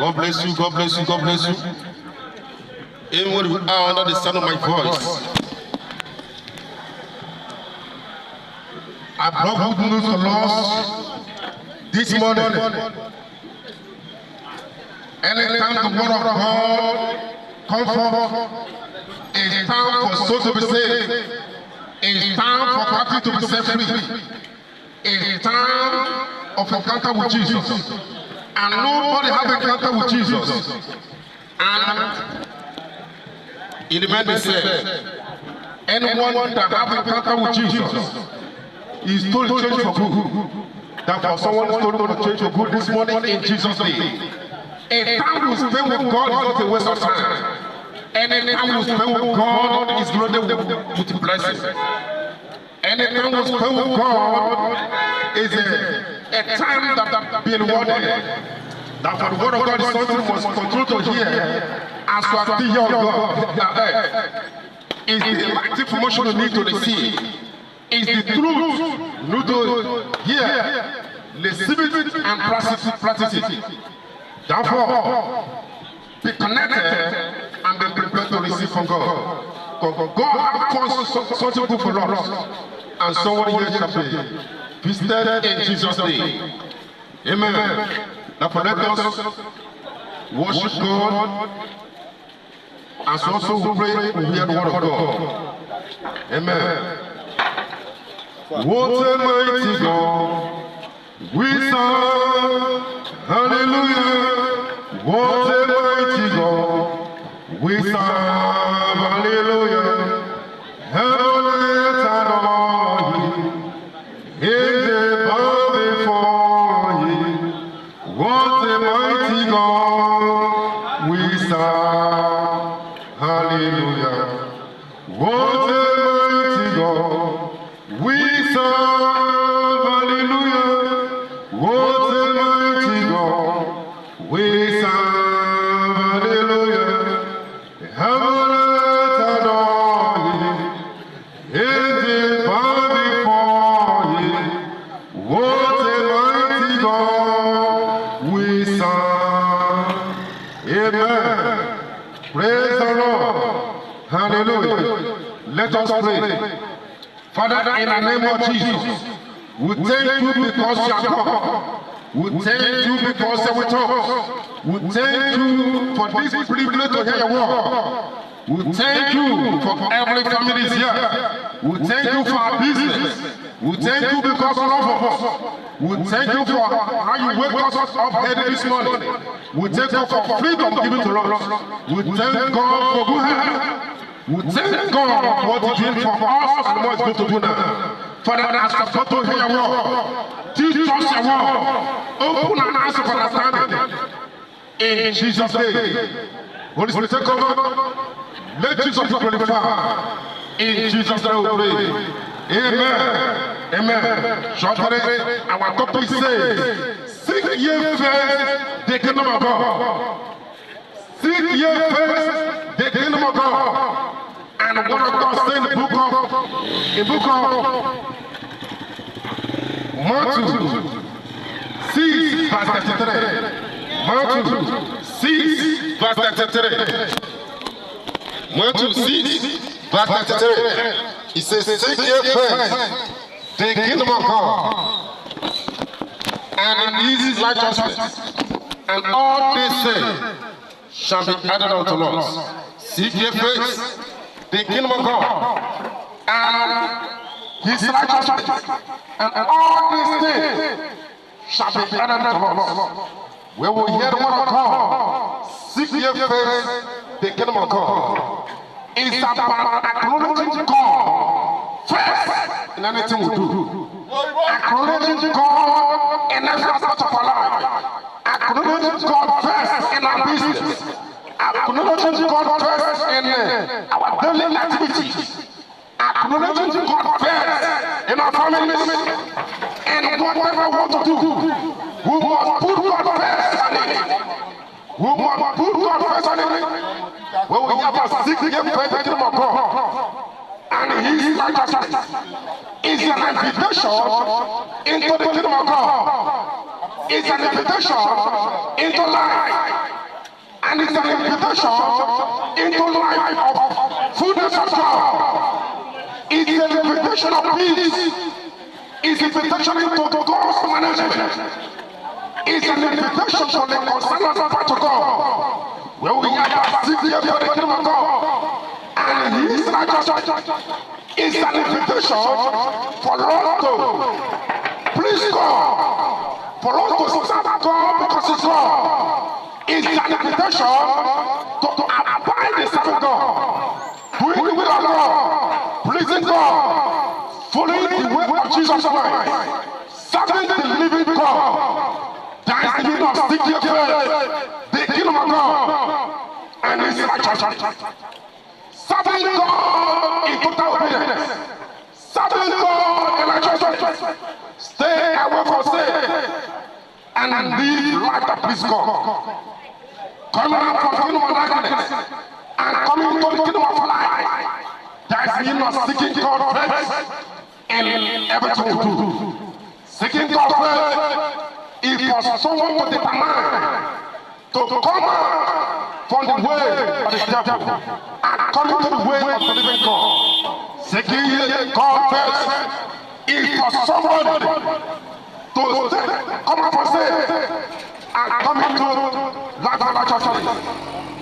God bless you, God bless you, God bless you. Anyone who are under the sound of my voice, I brought good news for us this morning. Anytime the word of God comes forth, it's time for souls to be saved. It's time for captives to be set free. It's time of encounter with Jesus. And nobody have encounter with Jesus. And in the Bible said, anyone that have encounter with Jesus is told to change for good. That for someone is told to change for good this morning in Jesus' name. A time you spend with God is not a waste of time. Any time you spend with God is loaded with blessings. Any time you spend with God is a time that be rewarded. That for the word of God is something you must continue to hear as you are still here of God. It's the right information you need to receive. It's the truth you need to hear, receive it, and practice it. Therefore, be connected and be prepared to receive from God. God has something good for us, and someone here shall be visited in Jesus' name. Amen. Therefore, let us worship God, as also we pray we hear the word of God. Amen. What a mighty God we serve. Hallelujah. What a mighty God we serve. Hallelujah. Heaven and adore Him. Angels bow before Him. What a mighty God we serve. Hallelujah. What a mighty God we serve. Hallelujah. What a mighty God we serve. Hallelujah. Heaven and adore Him. Angels bow before Him. What a mighty God we serve. Amen. Praise the Lord. Hallelujah. Let us pray. Father, in the name of Jesus, we thank you because you are God. We thank you because you are with us. We thank you for this privilege to hear your word. We thank you for every family here. We thank you for our business. We thank you because you love us. We thank you for how you wake us up early this morning. We thank you for freedom given to us. We thank God for good health. We thank God for what He did for us and what He's going to do now. Father, as we go to hear your word, teach us your word. Open our eyes of understanding. In Jesus' name. Holy Spirit, take over. Let Jesus be glorified. In Jesus' name we pray. Amen. Amen. Shortly, our topic says, seek ye first the kingdom of God. Seek ye first the kingdom of God. And the word of God says in the book of Matthew 6 verse 33. Matthew 6 verse 33. Matthew 6 verse 33. It says, seek ye first the kingdom of God and His righteousness, and all these things shall be added unto us. Seek ye first the kingdom of God and His righteousness, and all these things shall be added unto us. We will hear the word of God. Seek ye first the kingdom of God. It's about acknowledging God first in anything we do. Acknowledging God in every aspect of our life. Acknowledging God first in our business. Acknowledging God first in our daily activities. Acknowledging God first in our families. And whatever we want to do, we must put God first on it. We must put God first on it. When we have a seek ye first the kingdom of God and His righteousness, is an invitation into the kingdom of God. It's an invitation into life. And it's an invitation into life of fullness of God. It's an invitation of peace. It's an invitation into God's management. It's an invitation for the concerned part of God. Where we have seek here for the kingdom of God. And His righteousness is an invitation for us to please God. For us to serve God because it's God. It's an invitation to abide in serving God. Doing the will of God. Pleasing God. Following the way of Jesus Christ. Serving the living God. That is the meaning of seeking first the kingdom of God and His righteousness. Serving God in total obedience. Serving God in righteousness. Stay away from sin and live life that please God. Coming out from the kingdom of darkness and coming into the kingdom of light. That is the meaning of seeking God first in everything we do. Seeking God first. If for someone to determine to come from the way of the devil and come into the way of the living God, seeking God first. If for someone to come out from sin and come into life of righteousness,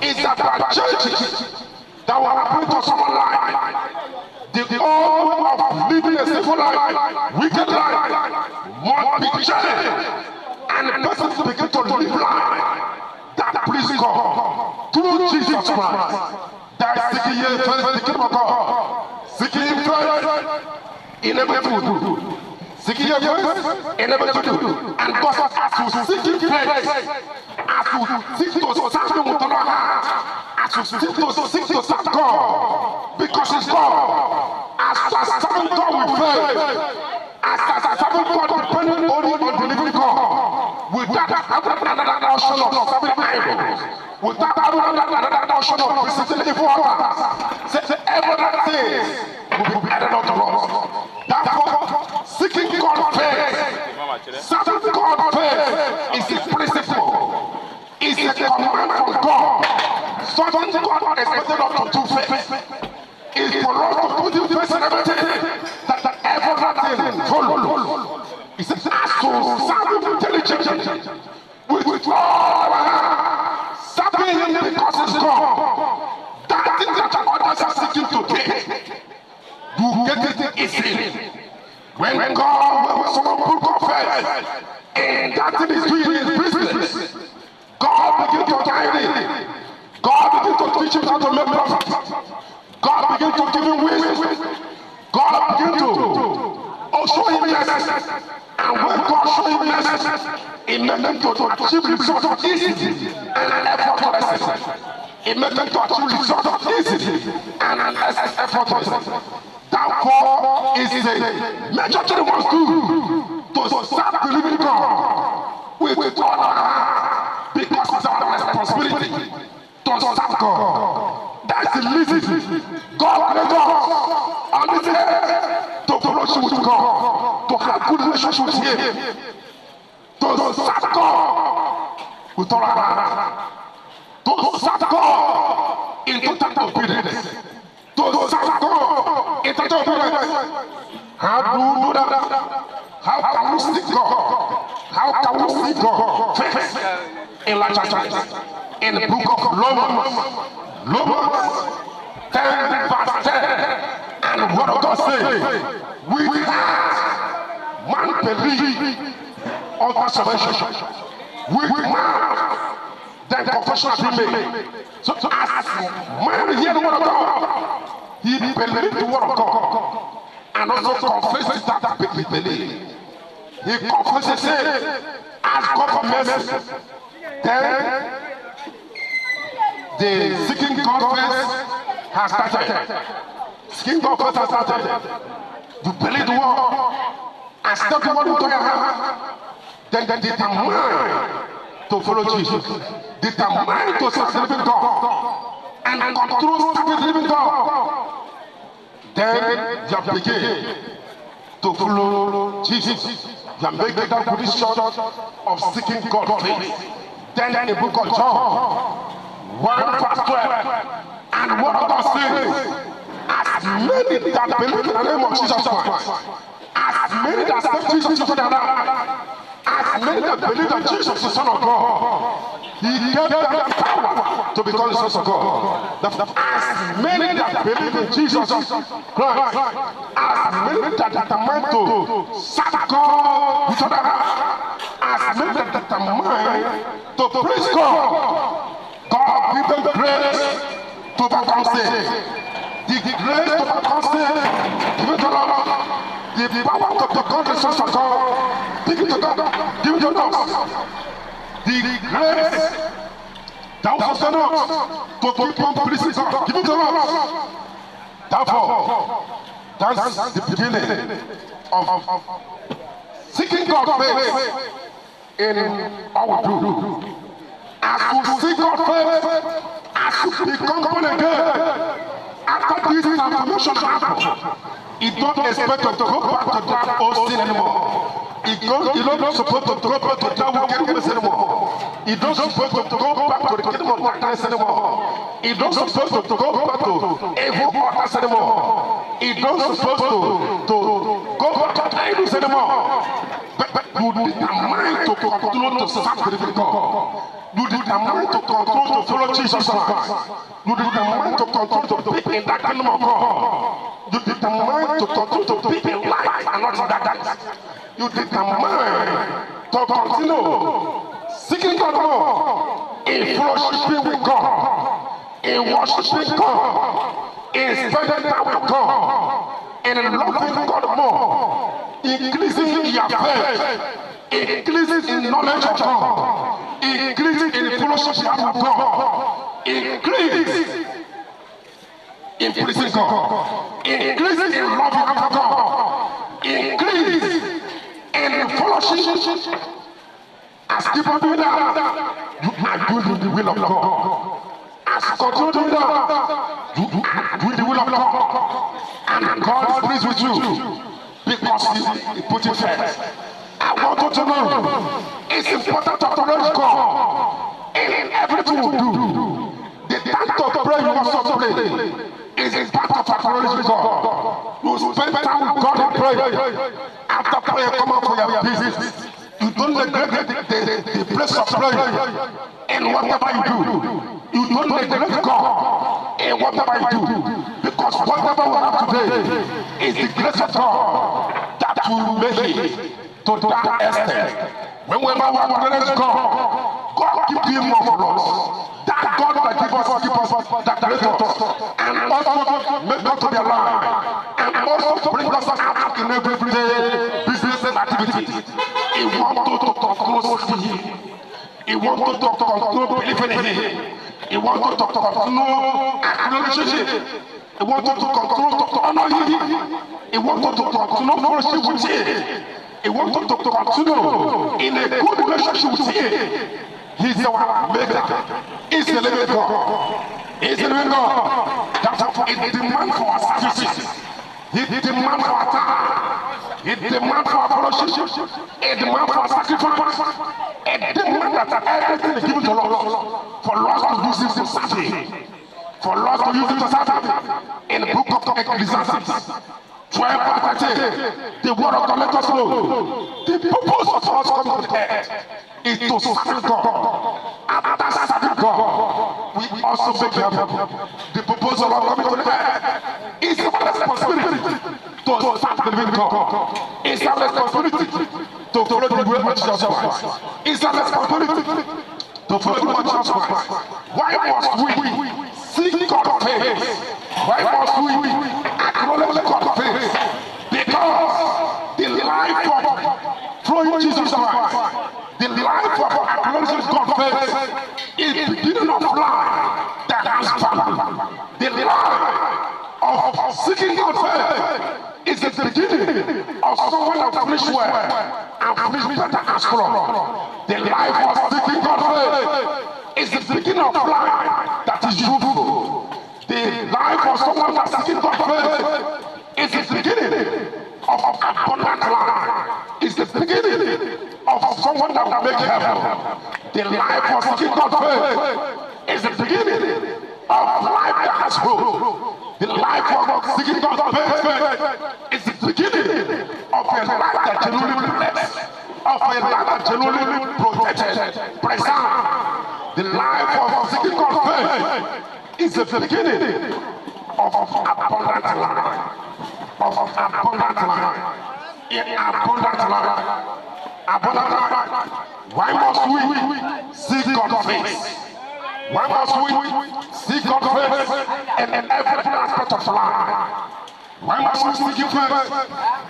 it's about churches that will happen to someone's life. The old way of living a sinful life, wicked life, must be changed. And the person begin to live life that please God through Jesus Christ. That is seeking Him first, the kingdom of God. Seeking Him first in everything we do. Seeking Him first in everything we do. And God says, as you seek Him first, as you seek to serve Him with all your heart, as you seek to serve God, because it's God. As serving God with faith, as serving God depending only on the living God, without having another notion of serving idols, without having another notion of visiting evil altars, say every other thing will be added unto us. Therefore, seeking God first, serving God first is a principle, is a command from God. Serving God expected us to do first. Is for us to put Him first in everything, that everything follow. He says, as to serve Him diligently, with all our heart, serving Him because it's God. That thing that others are seeking to get, you get it easily. When God, when someone put God first, and that thing is doing His business, God begins to guide Him. God begins to teach Him how to make profit. God begin to give him wisdom. God begin to show him mercy. And when God show him mercy, it makes them to achieve results easily and effortlessly. It makes them to achieve results easily and effortlessly. Therefore, it's a major thing we must do to serve the living God with all our heart, because it's our responsibility to serve God. That's the reason God created us on this earth to fellowship with God, to have good relationship with Him, to serve God with all our heart, to serve God in total obedience, to serve God in total obedience. How do you do that? How can we seek God? How can we seek God? First, in righteousness, in the book of Romans 10 verse 10, and what of God say? We have man believe of salvation. We have then confession be made. So as man hear the word of God, he believed the word of God, and also confesses that he believe. He confesses it, ask God for mercy. Then the seeking God first has started. Seeking God first has started. You believe the word and step the word into your heart. Then determine to follow Jesus. Determine to serve the living God and control the living God. Then you begin to follow Jesus. You make that position of seeking God first. Then in the book of John 1 verse 12. And what God says, as many that believe in the name of Jesus Christ, as many that accept Jesus into their life, as many that believe that Jesus is the Son of God, He gave them the power to become the sons of God. As many that believe in Jesus Christ, as many that determine to serve God with other heart, as many that determine to praise God, God give them the grace to overcome sin. The grace to overcome sin, give it to Lord. The power to become the sons of God, give it to God, give it to us. The grace that will sustain us to keep on pleasing God, give it to us. Therefore, that's the beginning of seeking God's face in all we do. As we seek God's face, as we become born again, after this transformation happens, you don't expect to go back to that old sin anymore. You don't supposed to go back to that wickedness anymore. You don't supposed to go back to the kingdom of darkness anymore. You don't supposed to go back to evil altars anymore. You don't supposed to go back to idols anymore. But you determine to continue to serve the living God. You determine to continue to follow Jesus Christ. You determine to continue to be in that kingdom of God. You determine to continue to be in life and not in darkness. You determine to continue seeking God more, in fellowship with God, in worshiping God, in spending time with God, in loving God more, increasing in your faith, increasing in knowledge of God, increasing in fellowship with God, increase in pleasing God, increasing in loving after God, increase in fellowship. As people do that, you are doing the will of God. As you continue doing that, you are doing the will of God. And God is pleased with you because He put you first. I want you to know it's important to acknowledge God in everything you do. The time to pray, you must not pray. It's part of acknowledging God. You spend time with God and pray. After prayer, come out for your business. You don't neglect the place of prayer in whatever you do. You don't neglect God in whatever you do. Because whatever we have today is the grace of God that will make it to that extent. Whenever we acknowledge God, God gives you more for us. That God that give us that creator and also make us to be alive and also bring us out in everyday business and activity. He wants to control Him. He wants to control believing in Him. He wants to control relationship. He wants to control to honor Him. He wants to control fellowship with Him. He wants to continue in a good relationship with Him. He's our maker. He's the living God. He's the living God. Therefore, it demands for our services. It demands for our time. It demands for our fellowship. It demands for our sacrifice. It demands that everything is given to us for us to use it to serve Him. For us to use it to serve Him. In the book of Ecclesiastes 12:13, the word of God let us know the purpose of us coming to the earth is to serve God. After serving God, we also make heaven. The purpose of our coming to the earth is our responsibility to serve the living God. It's our responsibility to follow the way of Jesus Christ. It's our responsibility to follow the way of Jesus Christ. Why must we seek God's face? Why must we acknowledge God's face? Because the life of flowing Jesus Christ, the life of acknowledging God's face is the beginning of life that has value. The life of seeking God's face is the beginning of someone that finished well and finished better as from. The life of seeking God's face is the beginning of life that is fruitful. The life of someone that's seeking God's face is the beginning of abundant life. It's the beginning of someone that will make heaven. The life of seeking God's face is the beginning of life that has hope. The life of seeking God's best is the beginning of a life that genuinely blessed, of a life that genuinely protected, preserved. The life of seeking God's best is the beginning of abundant life, of abundant life, in abundant life, abundant life. Why must we seek God's face? Why must we seek God's face in every aspect of life? Why must we seek Him first?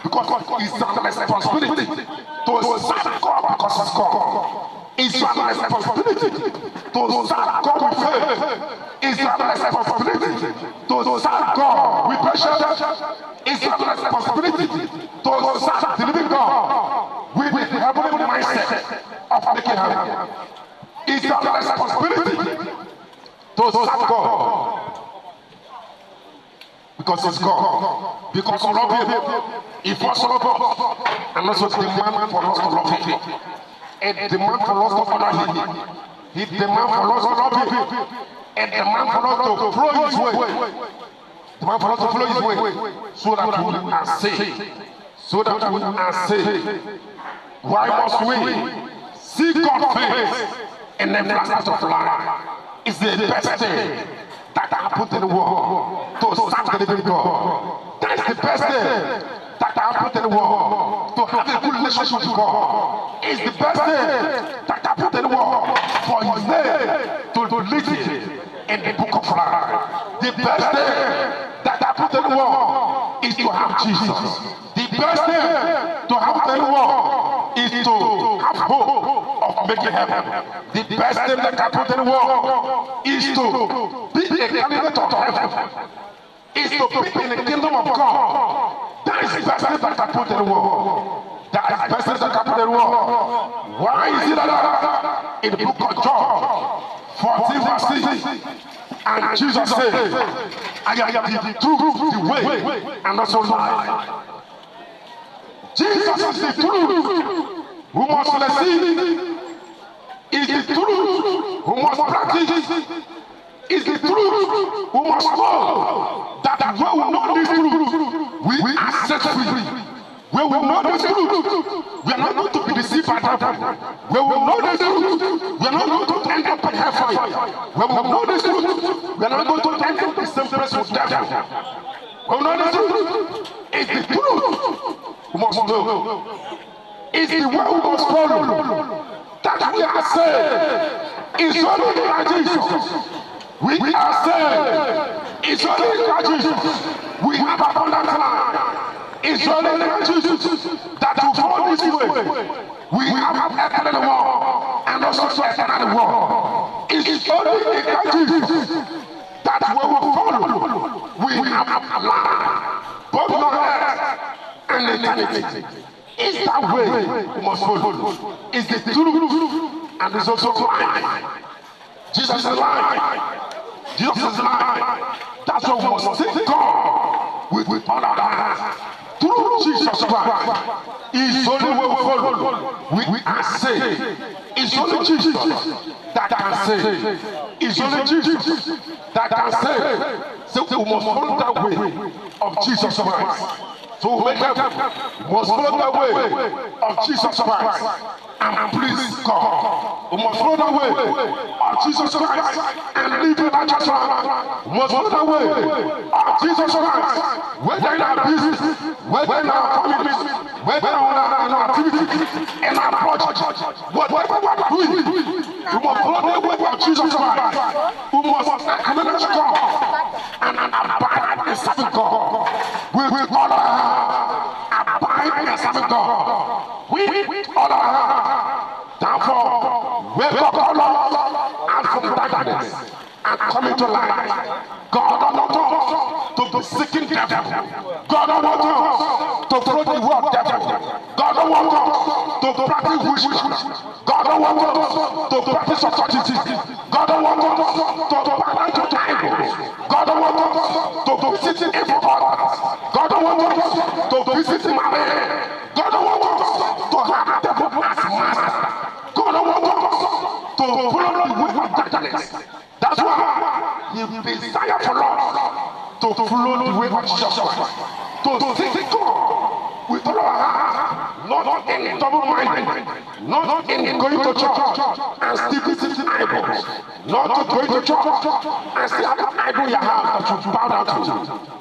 Because it's our responsibility to serve God because He's God. It's our responsibility to serve God with faith. It's our responsibility to serve God with patience. It's our responsibility to serve the living God with the heavenly mindset of making heaven. It's our responsibility to serve God because He's God. Because we love Him. He first loved us and also demand for us to love Him. And demand for us to honor Him. He demand for us to love Him. And demand for us to follow His way. Demand for us to follow His way so that we are saved. So that we are saved. Why must we seek God's face in every aspect of life? It's the best thing that happened in the world to serve the living God. That's the best thing that happened in the world to have a good relationship with God. It's the best thing that happened in the world for His name to lead it in the book of life. The best thing that happened in the world is to have Jesus. The best thing to happen in the world is to have hope of making heaven. The best thing that happened in the world is to be a candidate of heaven. Is to be in the kingdom of God. That is the best thing that happened in the world. That is the best thing that happened in the world. Why is it that in the book of John 14 verse 6, and Jesus said, I am the truth, the way, and also life. Jesus is the truth who must receive, is the truth who must practice, is the truth who must know that when we know this truth, we are set free. When we know this truth, we are not going to be deceived by devil. When we know this truth, we are not going to end up in hellfire. When we know this truth, we are not going to end up in the same place with devil. When we know this truth, it's the truth we must know. It's the way we must follow. That we are saved. It's only in Jesus. We are saved. It's only in Jesus. We have abundant life. It's only in Jesus that you follow this way. We have eternal war and also eternal war. It's only in Jesus that we will follow. We have life, both on earth and eternity. It's that way we must follow. It's the truth and it's also life. Jesus is life. Jesus is life. That's what we must seek God with all our hearts. Through Jesus Christ, it's only way we follow. We are saved. It's only Jesus that can save. It's only Jesus that can save. So we must follow that way of Jesus Christ. So we must follow that way of Jesus Christ and please God. We must follow that way of Jesus Christ and live in righteous life. We must follow that way of Jesus Christ. Whether in our business, whether in our families, whether in our activities, in our project, whatever we are doing, we must follow the way of Jesus Christ. We must acknowledge God and abide in serving God. With all our heart, abide in serving God. With all our heart. Therefore, wake up, Lord, and from darkness and come into light. God don't want us to be seeking devil. God don't want us to throw the word devil. God don't want us to practice witchcraft. God don't want us to practice authority. God don't want us to bow to idols. God don't want us to visit evil altars. God don't want us to visit Maria. God don't want us to have devil as master. God don't want us to follow the way of darkness. That's why you desire for us to follow the way of Jesus Christ, to seek God with all our heart, not in double-minded, not in going to church and still visiting idols, not to going to church and still have an idol in your house that you bow down to,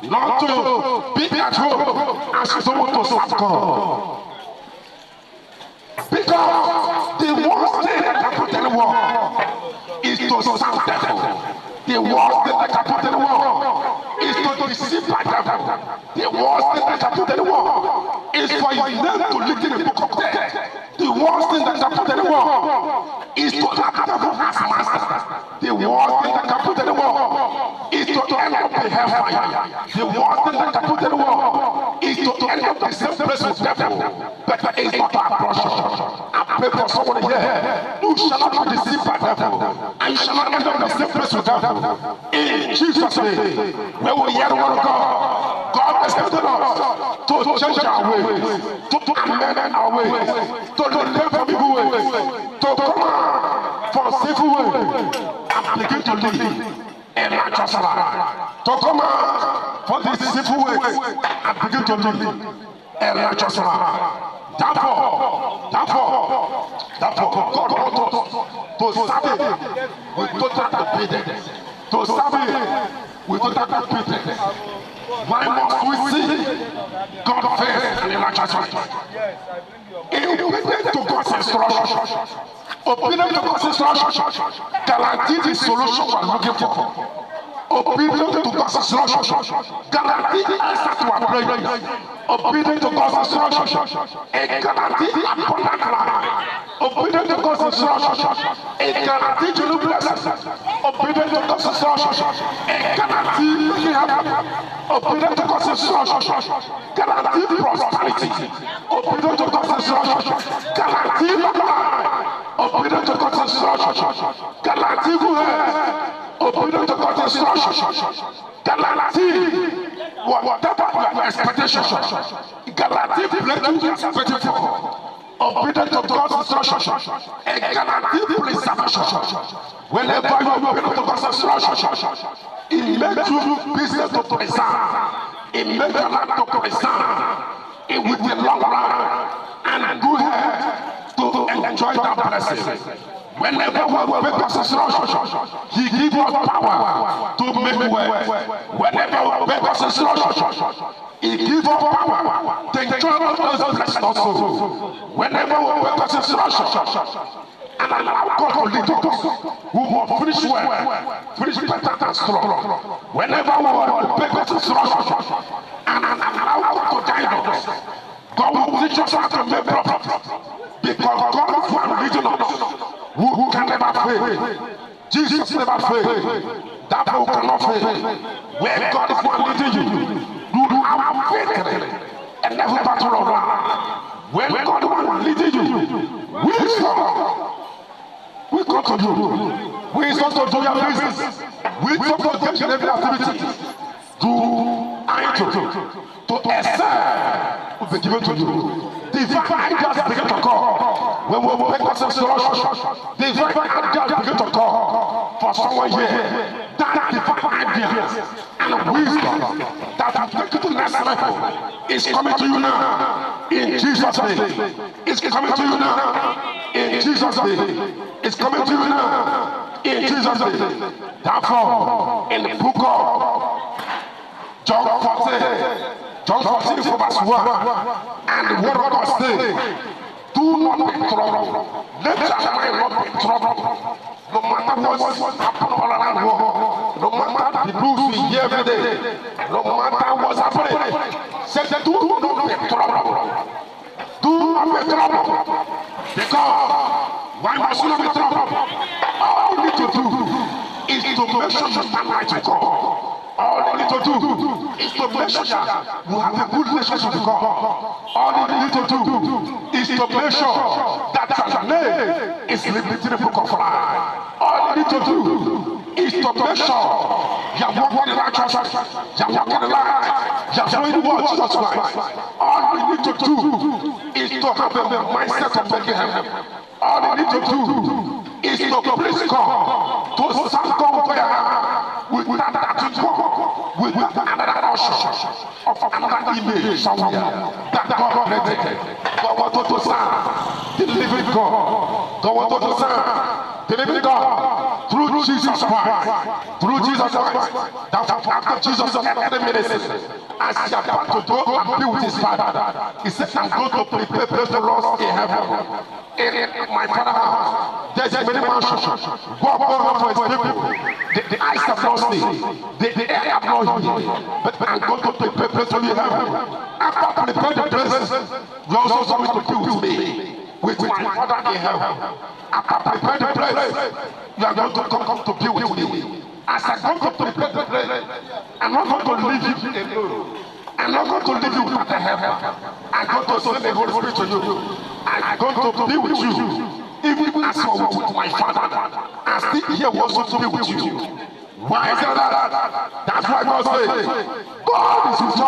not to be at home and still want to serve God. Because the worst thing that can put anyone is to serve devil. The worst thing that can put anyone is to deceive by devil. The worst thing that can put anyone is for his name to live in the book of death. The worst thing that can put anyone is to have devil as master. The worst thing that can put anyone is to end up in hellfire. The worst thing that can put anyone is to end up the same place with devil. But it's not our portion. I pray for someone here. You shall not be deceived by devil, and you shall not end up in the same place with devil. In Jesus' name, when we hear the word of God, God has helped us to change our ways, to amend our ways, to repent from evil ways, to come out from sinful ways, and begin to live a righteous life. To come out from these sinful ways and begin to live a righteous life. Therefore, God wants us to serve Him with total obedience. To serve Him with total obedience. Why must we see God face and in righteousness? Obedient to God's instruction. Obedient to God's instruction guarantees the solution we are looking for. Obedient to God's instruction guarantees the answer to our prayer. Obedient to God's instruction, it guarantees abundant life. Obedient to God's instruction, it guarantees you blessings. Obedient to God's instruction, it guarantees making happy. Obedient to God's instruction, guarantees prosperity. Obedient to God's instruction, guarantees life. Obedient to God's instruction, guarantees good health. Obedient to God's instruction, guarantees whatever your expectation, guarantee breakthrough you are expecting for. Obedient to God's instruction, and guarantee preservation. Whenever you are obedient to God's instruction, it makes you business to preserve. It makes your life to preserve. It with the long run and good health to enjoy that blessing. Whenever we obey God's instruction, He gives us power to make way. Whenever we obey God's instruction, He gives us power to enjoy those blessings also. Whenever we obey God's instruction and allow God to lead us, we will finish well, finish better than strong. Whenever we obey God's instruction and allow God to guide us, God will teach us how to make profit. Because God is one leading us. Who can never fail? Jesus never failed. That who cannot fail. Where God is one leading you have victory and never battle of life. When God is one leading you, we come to you. We come to do your business. We come to get in every activity. To excel will be given to you. Divine ideas begin to come. When we make God's instruction, divine ideas begin to come. For someone here, that divine ideas and wisdom that have taken to the next level is coming to you now. In Jesus' name. It's coming to you now. In Jesus' name. It's coming to you now. In Jesus' name. Therefore, in the book of John 14 from verse 1, and the word of God says, do not be troubled. Let your mind not be troubled. No matter what's happening all around the world, no matter the news we hear every day, no matter what's happening, say, do not be troubled. Do not be troubled. Because why must you not be troubled? All you need to do is to make sure you stand right with God. All you need to do is to make sure you have a good relationship with God. All you need to do is to make sure that your name is written in the book of life. All you need to do is to make sure you are walking in righteousness, you are walking in life, you are doing the word of Jesus Christ. All you need to do is to have a mindset of making heaven. All you need to do is to please God, to serve God without that God, with another portion of another image somewhere that God created. God wanted to serve the living God. God wanted to serve the living God through Jesus Christ. Through Jesus Christ. That after Jesus entered the ministry, as he about to go and be with his father, he said, I'm going to prepare place for us in heaven. In my father's house, there's many mansions. God for his people. The eyes have not seen, the ear have not heard. But I'm going to prepare place for you in heaven. After prepare the place, you also coming to be with me, with my father in heaven. After prepare the place, you are going to come to be with me. As I come to prepare the place, I'm not going to leave you alone. I'm not going to leave you without the heaven. I'm going to send the Holy Spirit to you. I'm going to be with you. Even as you are with my father, I'm still here also to be with you. Why is that? That's why God says, God is with us.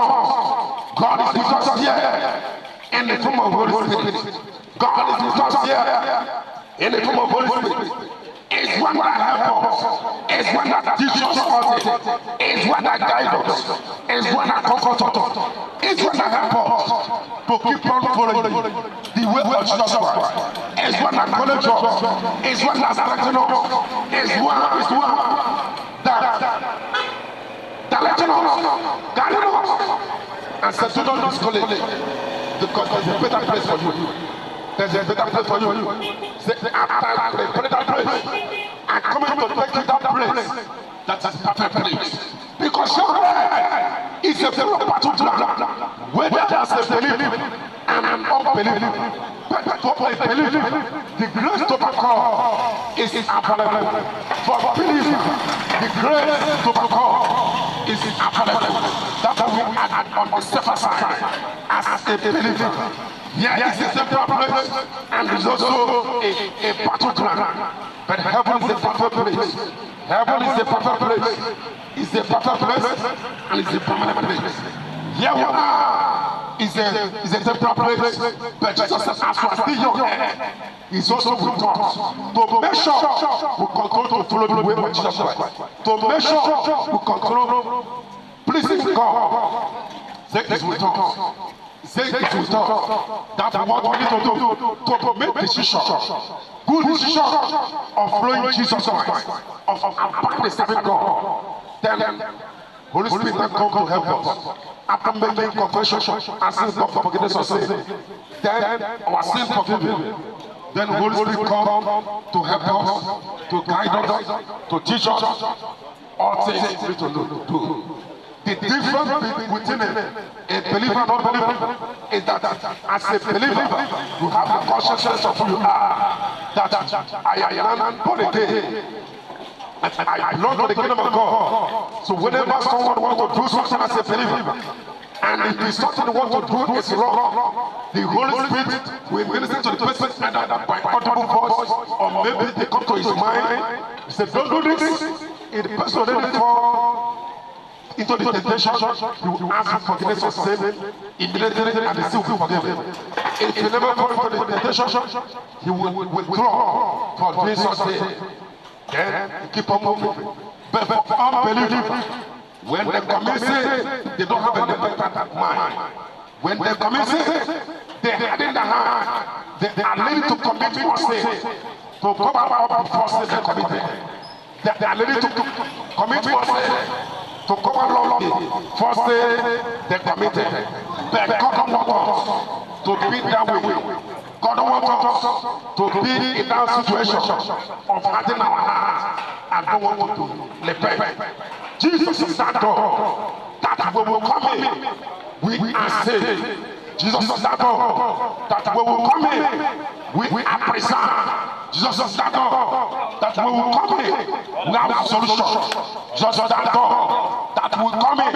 God is with us here in the form of Holy Spirit. God is with us here in the form of Holy Spirit. It's one that helps us. It's one that teaches us. It's one that guides us. It's one that comforts us. It's one that helps us to keep on following the way of Jesus Christ. It's one that knowledge us. It's one that directs us. It's one that directs us, guiding us, and says, do not discourage, because there's a better place for you. There's a better place for you. Say, after the better place, I'm coming to take you that place. That is the perfect place. Because your life is a full of battleground. Whether there's a belief and an unbelief. But for a belief, the grace to overcome is available. For a believer, the grace to overcome is available. That we are on the safer side as a believer. Yeah, it's a temporal place, and it's also a battleground. But heaven is a perfect place. Heaven is a perfect place. It's a perfect place, and it's a permanent place. Here we are. It's a temporal place, but Jesus says, as we are still young, He's also with us to make sure we continue to follow the way of Jesus Christ. To make sure we continue pleasing God. Say it's with us. Say it with us. That's what we need to do, to make decisions, good decisions of following Jesus Christ, of abiding the serving God. Then Holy Spirit will come to help us. After making confession and sins of forgiveness of sin, then our sins forgiven. Then Holy Spirit come to help us, to guide us, to teach us all things we need to do. The difference within a believer and non-believer is that as a believer, you have the consciousness of who you are. That I am born again. I belong to the kingdom of God. So whenever someone wants to do something as a believer, and if it's something they want to do is wrong, the Holy Spirit will minister to the person either by audible voice, or maybe they come to his mind. He said, don't do this. If the person already fall into the temptation, he will ask for forgiveness of sin immediately, and the sin will be forgiven. If he never fall into the temptation, he will withdraw for doing such thing. Then keep on moving. But for unbelievers, when they commit sin, they don't have a repentant mind. When they commit sin, they are in the hand. They are ready to commit more sin, to cover up before sin they committed. They are ready to commit more sin, to cover up for sin they committed. But God don't want us to be that way. God don't want us to be in that situation of having our hands and don't want to repent. Jesus is that door that we will come in. We are saved. Jesus is that door that we will come in. We are preserved. Jesus is that door that we will come in. We have a solution. Jesus is that door that we will come in.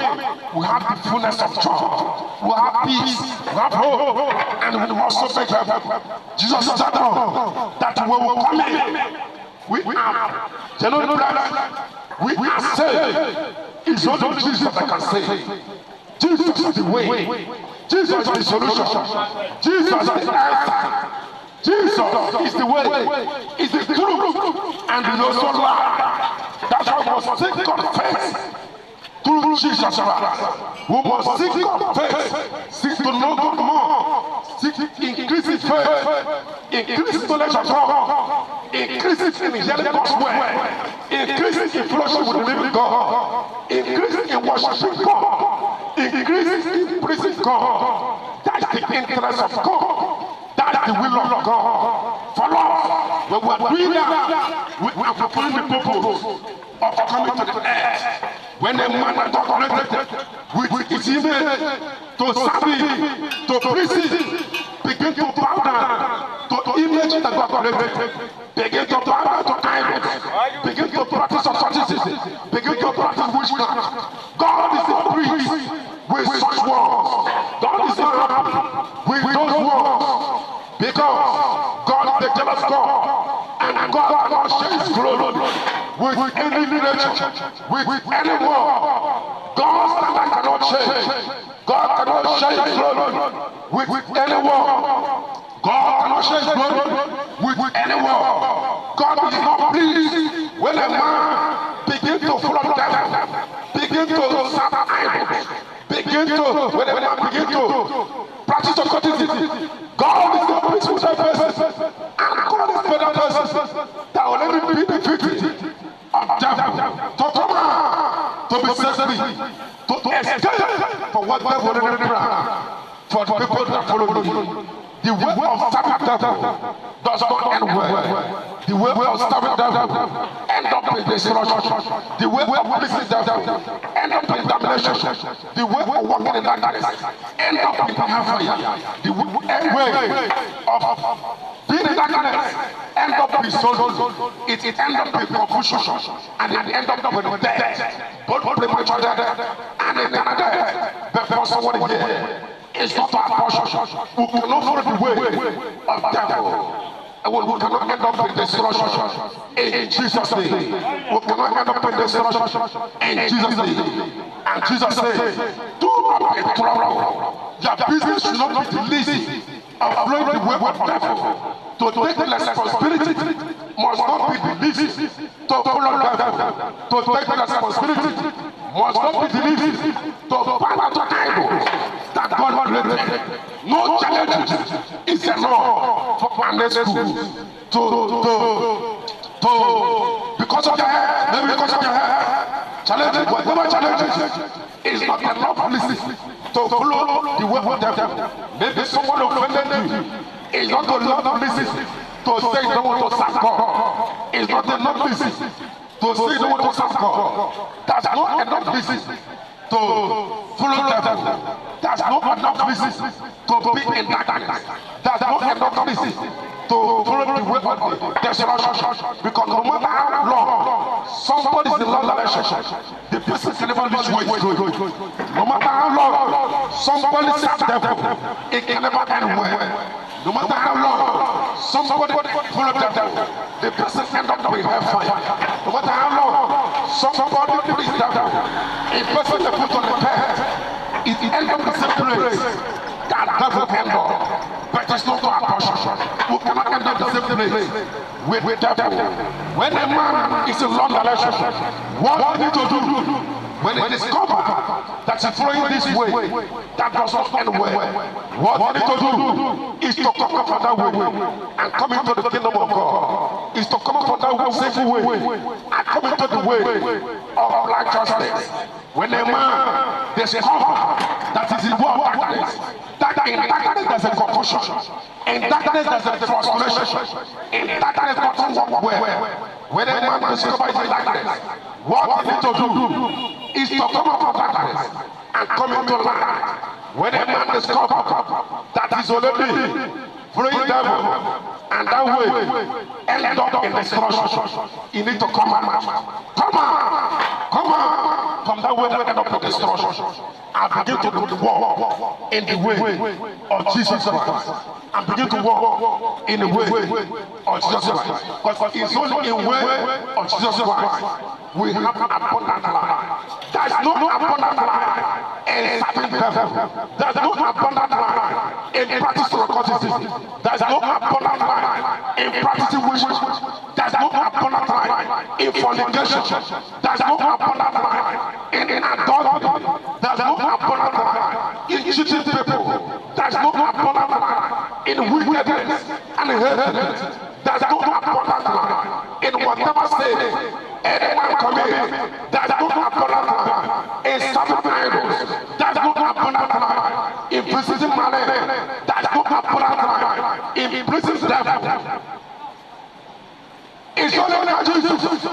We have the fullness of joy. We have peace. We have hope. And we will also make heaven. Jesus is that door that we will come in. We are genuine brothers. We are saved. It's only Jesus that can save. Jesus is the way. Jesus is the solution. Jesus is the answer. Jesus is the way. Is the truth. and we also lie. That's why we must seek God first. Through Jesus Christ, we must seek God first. Seek to know God more. Seek increase in faith, increase in knowledge of God, increase in hearing God's word, increase in fellowship with the living God, increase in worshiping God, increase in praising God. That's the interest of God. That's the will of God for us. When we are doing that, we are fulfilling the purpose of coming to the earth. When a man is operated with his image to serve him, to please him, begin to bow down to image that God created, begin to bow down to idols, begin to practice authority, begin to practice witchcraft. God is the priest with such ones. God is not happy with those ones because God is the jealous God, and God cannot share his glory with any nature, with anyone. God's standard cannot change. God cannot share his glory with anyone. God cannot share his glory with anyone. God is not pleased when a man begins to follow devil, begin to serve idols, begin to, when a man begin to practice occultism. God is not pleased with that person, and God is better person that will let him be defeated. To come out, to be set free, to escape from what devil already planned for the people that follow me. The way of serving devil does not end well. The way of serving devil end up in destruction. The way of pleasing devil end up in damnation. The way of walking in darkness end up in hellfire. The way of being in darkness end up in sorrow. It end up in confusion, and it end up with death. Both premature death and eternal death. Before someone here. It's not our portion. We cannot follow the way of devil. We cannot end up in destruction. In Jesus' name. We cannot end up in destruction. In Jesus' name. And Jesus said, do not be troubled. Your business should not be lazy. Avoid the way of devil. To take the responsibility must not be the lazy. To follow devil. To take the responsibility must not be the lazy. To bow down to idols that God created. No challenge is enough for an school to because of your hair, maybe because of your hair. Challenge, whatever challenge is not enough. Listen, to follow the way of devil. Maybe someone offended you. It's not enough. Listen, to say you don't want to serve God. It's not enough. Listen, to say you don't want to serve God. That's not enough. Listen, to follow devil. That's not enough. Listen, to be in darkness. That's not enough. Listen, to follow the way of destruction. Because no matter how long somebody is in long relationship, the person can never reach where it's going. No matter how long somebody serves devil, it can never end well. No matter how long somebody follow devil, the person end up with hellfire. No matter how long somebody please devil, a person they put on the path, it end up in the same place. That devil end up. But it's not our portion. We cannot end up the same place with devil. When a man is in long relationship, what we need to do? When it discover that he's flowing this way, that does not end well. What we need to do is to come up from that way and come into the kingdom of God. Is to come up from that safe way and come into the way of righteousness. When a man discover that is in war darkness, that in darkness there's a confusion, in darkness there's a frustration, in darkness nothing works well. When a man discovers in darkness, what he need to do is to come up from darkness and come into light. When a man discovers that he's already flowing devil, and that way end up in destruction, you need to come out from that way that end up in destruction and begin to walk in the way of Jesus Christ, and begin to walk in the way of Jesus Christ. Because it's only in the way of Jesus Christ we have abundant life. There's no abundant life in serving devil. There's no abundant life in practicing occultism. There's no abundant life in practicing witchcraft. There's no abundant life in fornication, there's no abundant life. In adultery, there's no abundant life. In cheating people, there's no abundant life. In wickedness and hatredness, there's no abundant life. In whatever state anyone commits, there's no abundant life. In serving idols, there's no abundant life. In visiting money, there's no abundant life. In pleasing devil, it's only Jesus.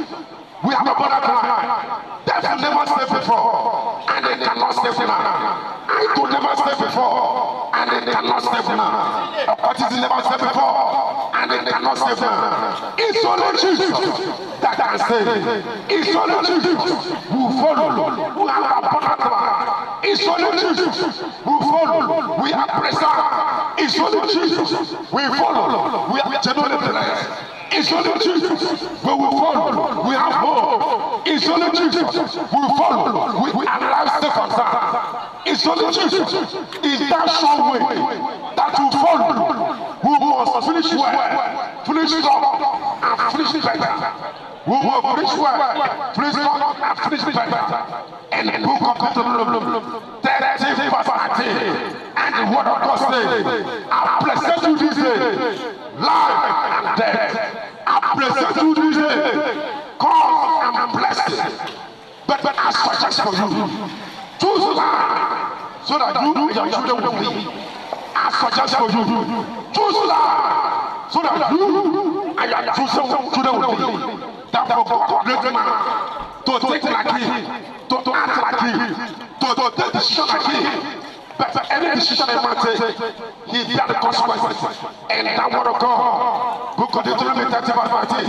We have abundant life. Devil never said before, and they cannot save now. I could never say before, and they cannot save now. Autism never said before, and they cannot save now. It's only Jesus that can save. It's only Jesus who follow. We have abundant life. It's only Jesus who follow. We are preserved. It's only Jesus we follow. We are genuinely blessed. It's only Jesus we will follow. We have hope. It's only Jesus we follow. We are life safe and sound. It's only Jesus. It's that sure way that we follow. We must finish well, finish strong, and finish better. We will finish well, finish strong, and finish better. And the book of Deuteronomy 30 verse 19, and the word of God says, I present you this day, life and death. I present you this day, cause and blessing. But I suggest for you, choose life so that you and your children will live. I suggest for you, choose life so that you and your children will live. That for God, great man, to take like him, to act like him, to take decision like him. But for every decision a man takes, he bears the consequences. And that word of God, book of Deuteronomy 30 verse 19,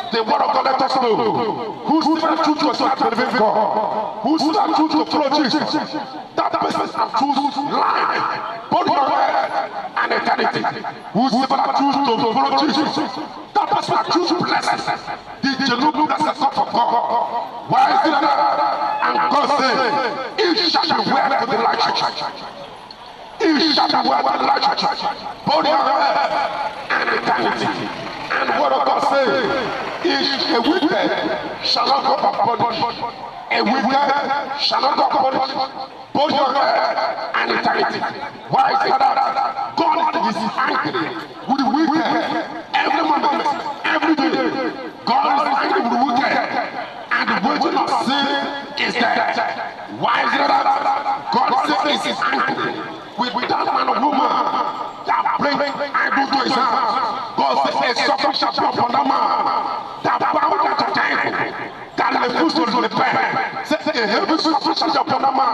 the word of God let us know who still has choose to serve the living God, who still has choose to follow Jesus. That person has choose life, both forever and eternity. Who still has choose to follow Jesus. That person has choose blessings. The genuine blessings come from God. Why is it that? And God said, it shall be well to the righteous. It shall be well to the righteous. Both forever and eternity. And what of God says, is a wicked shall not go upon a wicked shall not go upon both your head and eternity. Why is that? God is angry with the wicked every moment, every day. God is angry with the wicked, and the wages of sin is death. Why is that? God says he is angry with that man or woman that bring idol to his house. God says a suffering shall be upon that man that bow down to idol, that refuse to repent. Say a heavy suffering shall be upon that man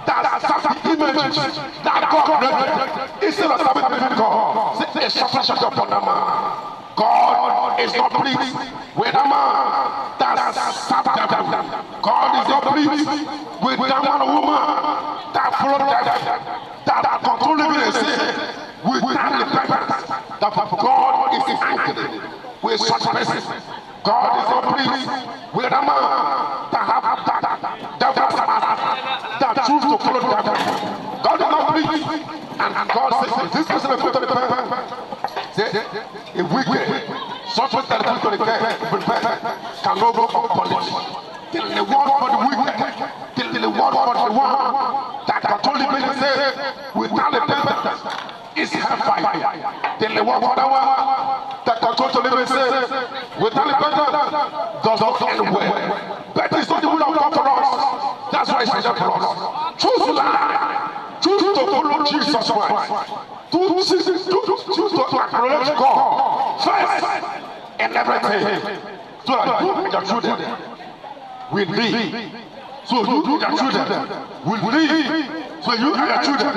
that serves the image that God created instead of serving the living God. Say a suffering shall be upon that man. God is not pleased with a man that serves the devil. God is not pleased with that man or woman that follow the devil, that control living and sin without repentance. That God is angry with such person. God is not pleased with a man that have that devil that choose to follow the devil. God is not pleased, and God says this person is going to repent. A wicked, such that is going to repent cannot go unpunished. Till the word for the wicked, till the word for the one that control the business says without repentance is hellfire. Till the word for the one that control the living says without repentance does not end well. But it's not the will of God for us. That's why it's for us. Choose life. Choose to follow Jesus Christ. Choose to acknowledge God first in everything, so that you and your children will live. So you and your children will live. So you and your children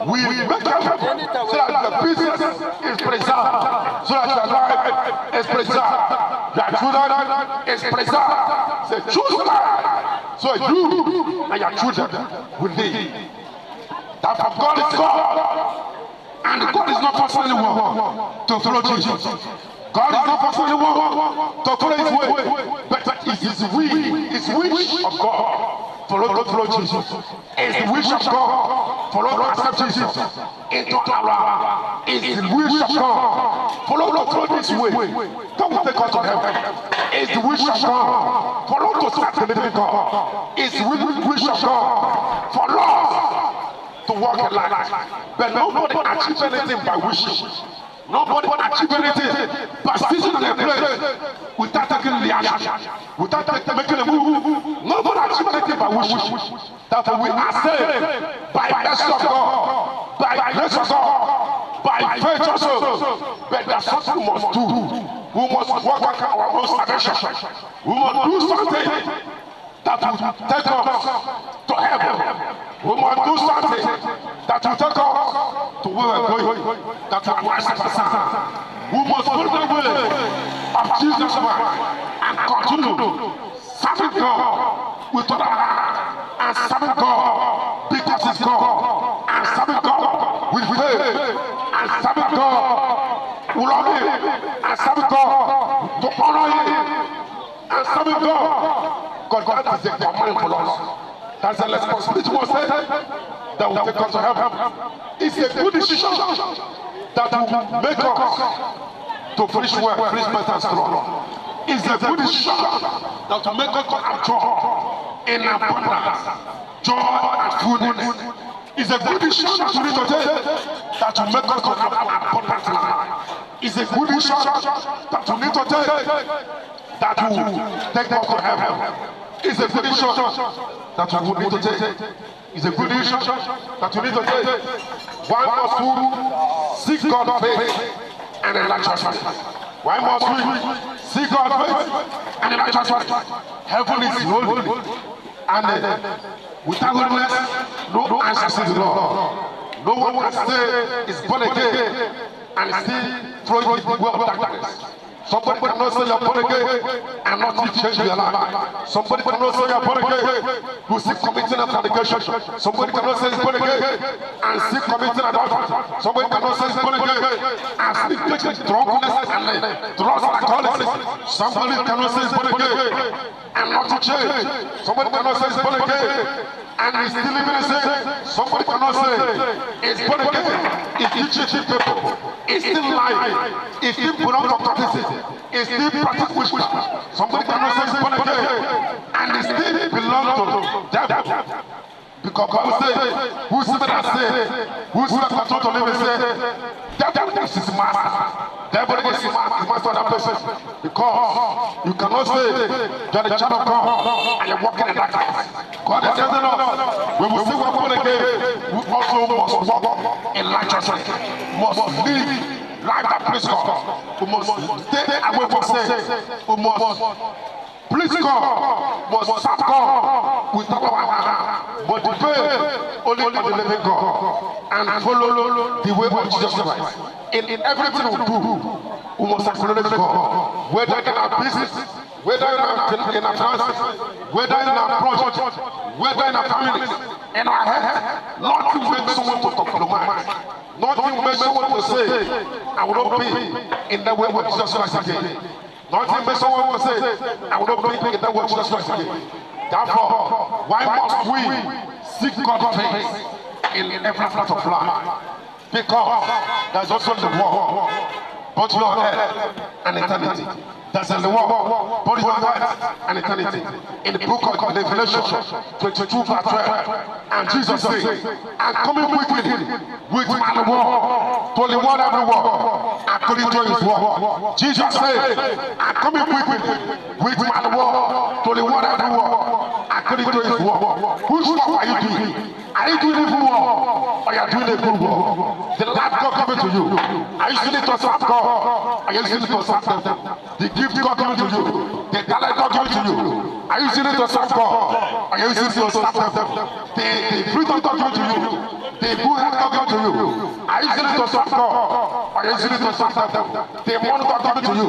will make up so that the business is preserved, so that your life is preserved, your children is preserved. Say choose life, so you and your children will live. That from God is God, and God is not forcing anyone to follow Jesus. God is not forcing anyone to follow his way, but it is the wish of God for us to follow Jesus. It's the wish of God for us to accept Jesus into our life. It's the wish of God for us to follow this way. God will take us to heaven. It's the wish of God for us to serve the living God. It's the wish of God for us to walk in life. But nobody achieves anything by wishing. Nobody achieves anything by sitting in a place without taking the action, without making a move. Nobody achieves anything by wishing. That we are saved by the grace of God, by grace of God, by faith also. But that's what we must do. We must work on our own salvation. We must do something that will take us to heaven. We must do something that will take us to where we're going, that will rise to us. We must go the way of Jesus Christ and continue serving God with all our heart and serving God because it's God, and serving God with faith and serving God with love and serving God to honor Him and serving God. God is a command for us. That's a responsibility we say that will take us to heaven. It's a good decision that will make us to finish well, finish better and strong. It's a good decision that will make us to have joy in abundance, joy and fullness. It's a good decision that we need to take that will make us to have abundant life. It's a good decision that we need to take that will take us to heaven. It's a good decision that we need to take. It's a good decision that we need to take. Why must we seek God's faith and enlarge us? Why must we seek God's faith and enlarge us? Heaven is holy, and without holiness, no answer to the Lord. No one can say is born again and still throwing the world of darkness. Somebody cannot say you're born again and nothing change your life. Somebody cannot say you're born again who still committing a fornication. Somebody cannot say he's born again and still committing adultery. Somebody cannot say he's born again and still taking drunkenness and drugs and alcoholism. Somebody cannot say he's born again and nothing change. Somebody cannot say he's born again and he's still living the same. Somebody cannot say he's born again. If you cheat people, it's still lying. It's still put on competition. It's still practice witchcraft. Somebody cannot say he's born again and it still belongs to devil. Because God says, whosoever that say, whosoever that to live and say, devil is his master. Devil is his master of that person. Because you cannot say you're the child of God and you're walking in darkness. God is telling us, when we say we're born again, we also must walk in righteousness. Must live like that please God. We must stay away from sin. We must please God. Must serve God with all our heart. But depend only on the living God and follow the way of Jesus Christ. In everything we do, we must acknowledge God. Whether in our business, whether in our finances, whether in our project, whether in our family, in our health, nothing makes someone to compromise. Nothing makes someone to say, I will not be in the way of Jesus Christ again. Nothing makes someone to say, I will not be in the way of Jesus Christ again. Therefore, why must we seek God's face in every part of life? Because there's also the war, both your head and eternity. There's the war, both your head and eternity. In the book of Revelation 22 verse 12, and Jesus said, I'm coming quickly with my reward to reward every war according to his word. Jesus said, I'm coming quickly with my reward to reward every war according to his word. Which work are you doing? Are you doing evil war or are you doing a good war? The life God coming to you. Are you using it to serve God? Are you using it to serve them? The gift God coming to you. The talent God coming to you. Are you using it to serve God? Are you using it to serve them? The freedom God coming to you. The good health God coming to you. Are you using it to serve God? Are you using it to serve them? The money God coming to you.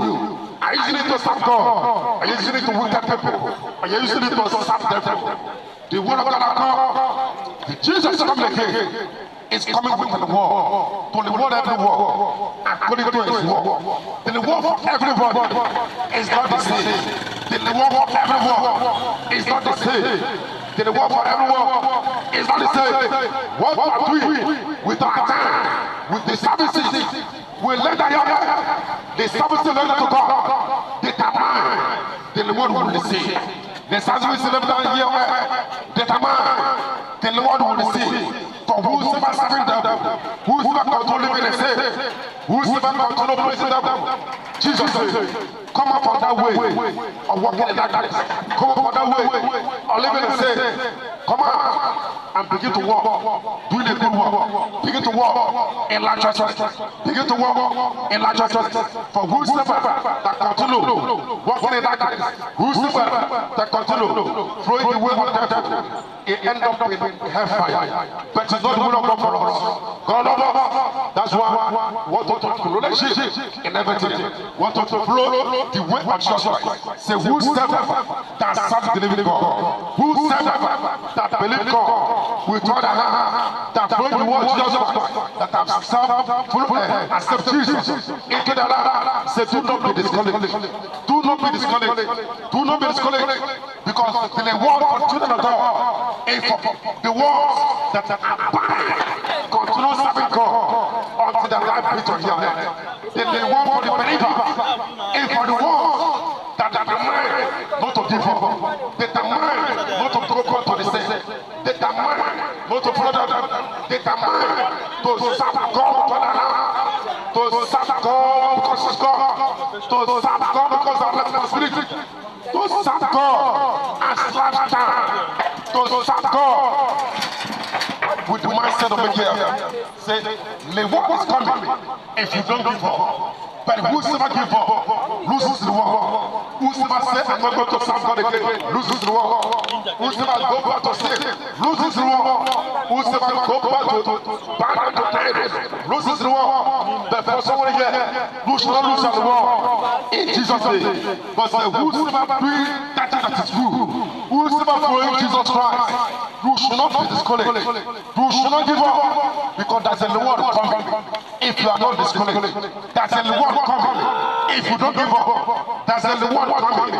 Are you using it to serve God? Are you using it to wicked people? Are you using it to serve them? The word of God, Jesus coming again, is coming with the war, to reward every war, according to his war. The reward for everybody is not the same. The reward for everyone is not the same. The reward for everyone is not the same. What are we with our time, with the services? We let the services learn to God. Determine the the Lord will receive. The Psalms we celebrate here, the Lord will receive. For whosoever serving them, whosoever controlling the same, whosoever controlling praising them, Jesus said, come up on that way of walking in that darkness. Come up on that way of living and say, come on and begin to walk, doing a good work. Begin to walk in righteousness. Begin to walk in righteousness. For whosoever that continue walking in that darkness, whosoever that continue throwing the way of the devil, it end up in hellfire. But it's not the will of God for us. God of us. That's why want to flow relationship in everything. Want to flow the way of Jesus Christ. Say whosoever that serves the living God, whosoever that believe God, with all the heart, that flow the word of Jesus Christ, that have served, accept Jesus into the life. Say do not be discouraged. Do not be discouraged. Do not be discouraged. Because the word of children of God is for the ones that abide, continue serving God until the life return here. The word for the believer is for the ones that are determined not to give up, determined not to go to the sin, determined not to follow them, determined to serve God to the heart, to serve God because it's God, to serve God because of responsibility, to serve God as lifestyle, to serve God with the mindset of a care. Say, the work is coming if you don't give up. But whosoever give up loses the war. Whosoever says I'm not going to serve God again loses the war. Whosoever go back to sin loses the war. Whosoever go back to time loses the war. But for someone here, you should not lose the war. In Jesus' name. But say whosoever doing that is good, whosoever following Jesus Christ, you should not be discouraged. You should not give up because there's a reward coming. If you are not discouraged, there's a reward coming. If you don't give up, there's a reward coming.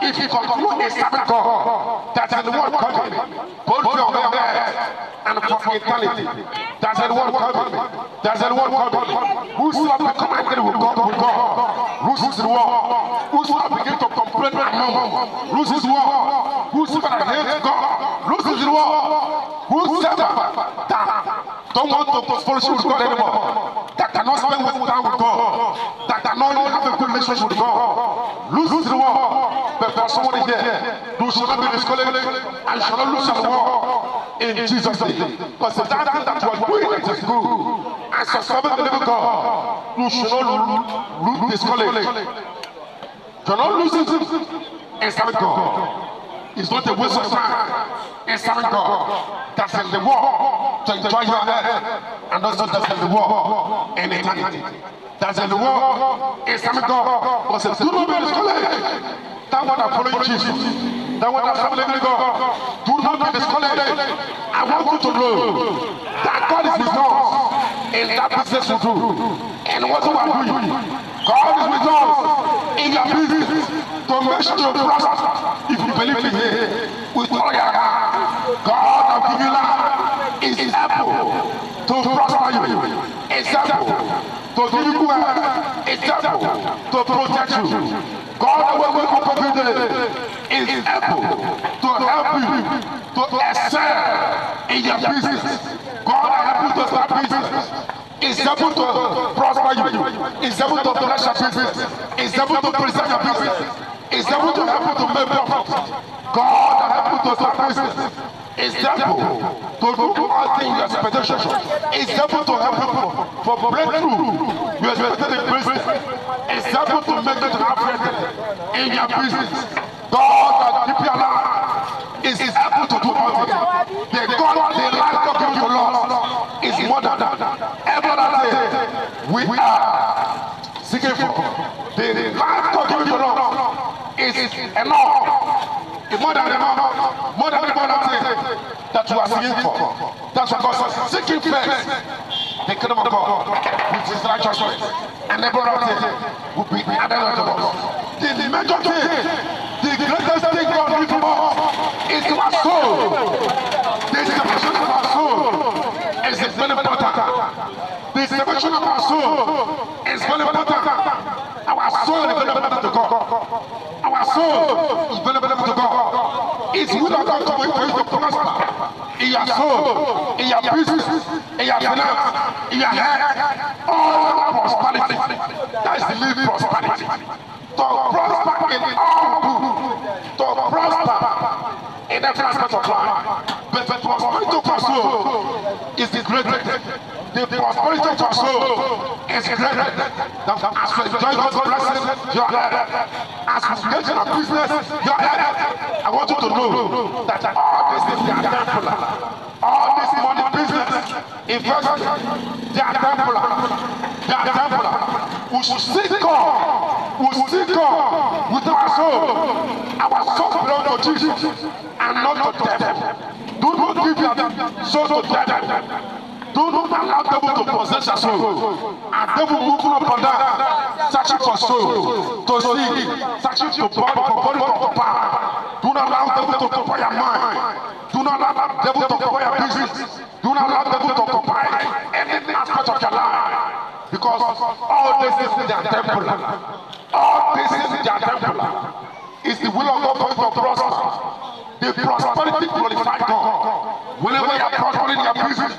If you continue in serving God, there's a reward coming. Both for your head and for eternity. There's a reward coming. There's a reward coming. Whosoever become angry with God loses the war. Whosoever begin to complain among loses the war. Whosoever hates God loses the war. Whosoever don't want to fellowship with God anymore, that cannot spend time with God, that cannot have a good relationship with God, loses the war. But for somebody here, you should not be discouraged and should not lose the war in Jesus' name. Because the that you are doing that is good, and so serving the living God, you should not lose discouraged. You're not losing in serving God. It's not a waste of time in serving God. That's in the war to enjoy your head, and also that's in the war in eternity. That's in the war in serving God. But say, do not be discouraged. That one that following Jesus, that one that serving the God. Do not be discouraged. I want you to know that God is with us in that business you do, and what you are doing. God is with us in your business to make sure you prosper. If you believe in Him with all your heart, God will give you life. Is able to prosper you. Is able to give you good health. Is able to protect you. God will wake up every day. Is able to help you to excel in your business. God will help you to start business. Is able to prosper you. Is able to bless your business. Is able to preserve your business. Is able to help you to make profit. God will help you to start business. Is able to do all things your expectation. Is able to help you for breakthrough. You expected in business. Is able to make it happen in your business. God will keep you alive. Is able to do all things. The God, the life God gives you, Lord, is more than that. Every day we are seeking for. The life God gives you, Lord, is enough. It's more than enough. More than enough that you are seeking for. That's what God says. Seeking first the kingdom of God, which is righteousness, and every other thing will be added unto us. The major thing, the greatest thing God needs from us is our soul. The salvation of our soul is very important. The salvation of our soul is very important. Our soul is very important to God. Our soul is vulnerable to God. It's will of God coming for you to prosper in your soul, in your business, in your finance, in your health, all prosperity. That's the live prosperity. To prosper in all good, to prosper in every aspect of life. But the prosperity of our soul is the greatest. The prosperity of our soul is greater. As we enjoy God's blessings, your head. As we get in our business, your head. I want you to know that all these things are temporal. All this money business, investment, they are temporal. They are temporal. We should seek God. We seek God with our soul. Our soul belongs to Jesus and not to devil. Do not give your soul to devil. Do not allow devil to possess your soul. And devil moving up and down, searching for soul, to see, searching for body for power. Do not allow devil to occupy your mind. Do not allow devil to occupy your business. Do not allow devil to occupy any aspect of your life. Because all these things are temporal. All these things are temporal. It's the will of God for you to prosper. The prosperity glorifies God. Whenever you are prospering in your business,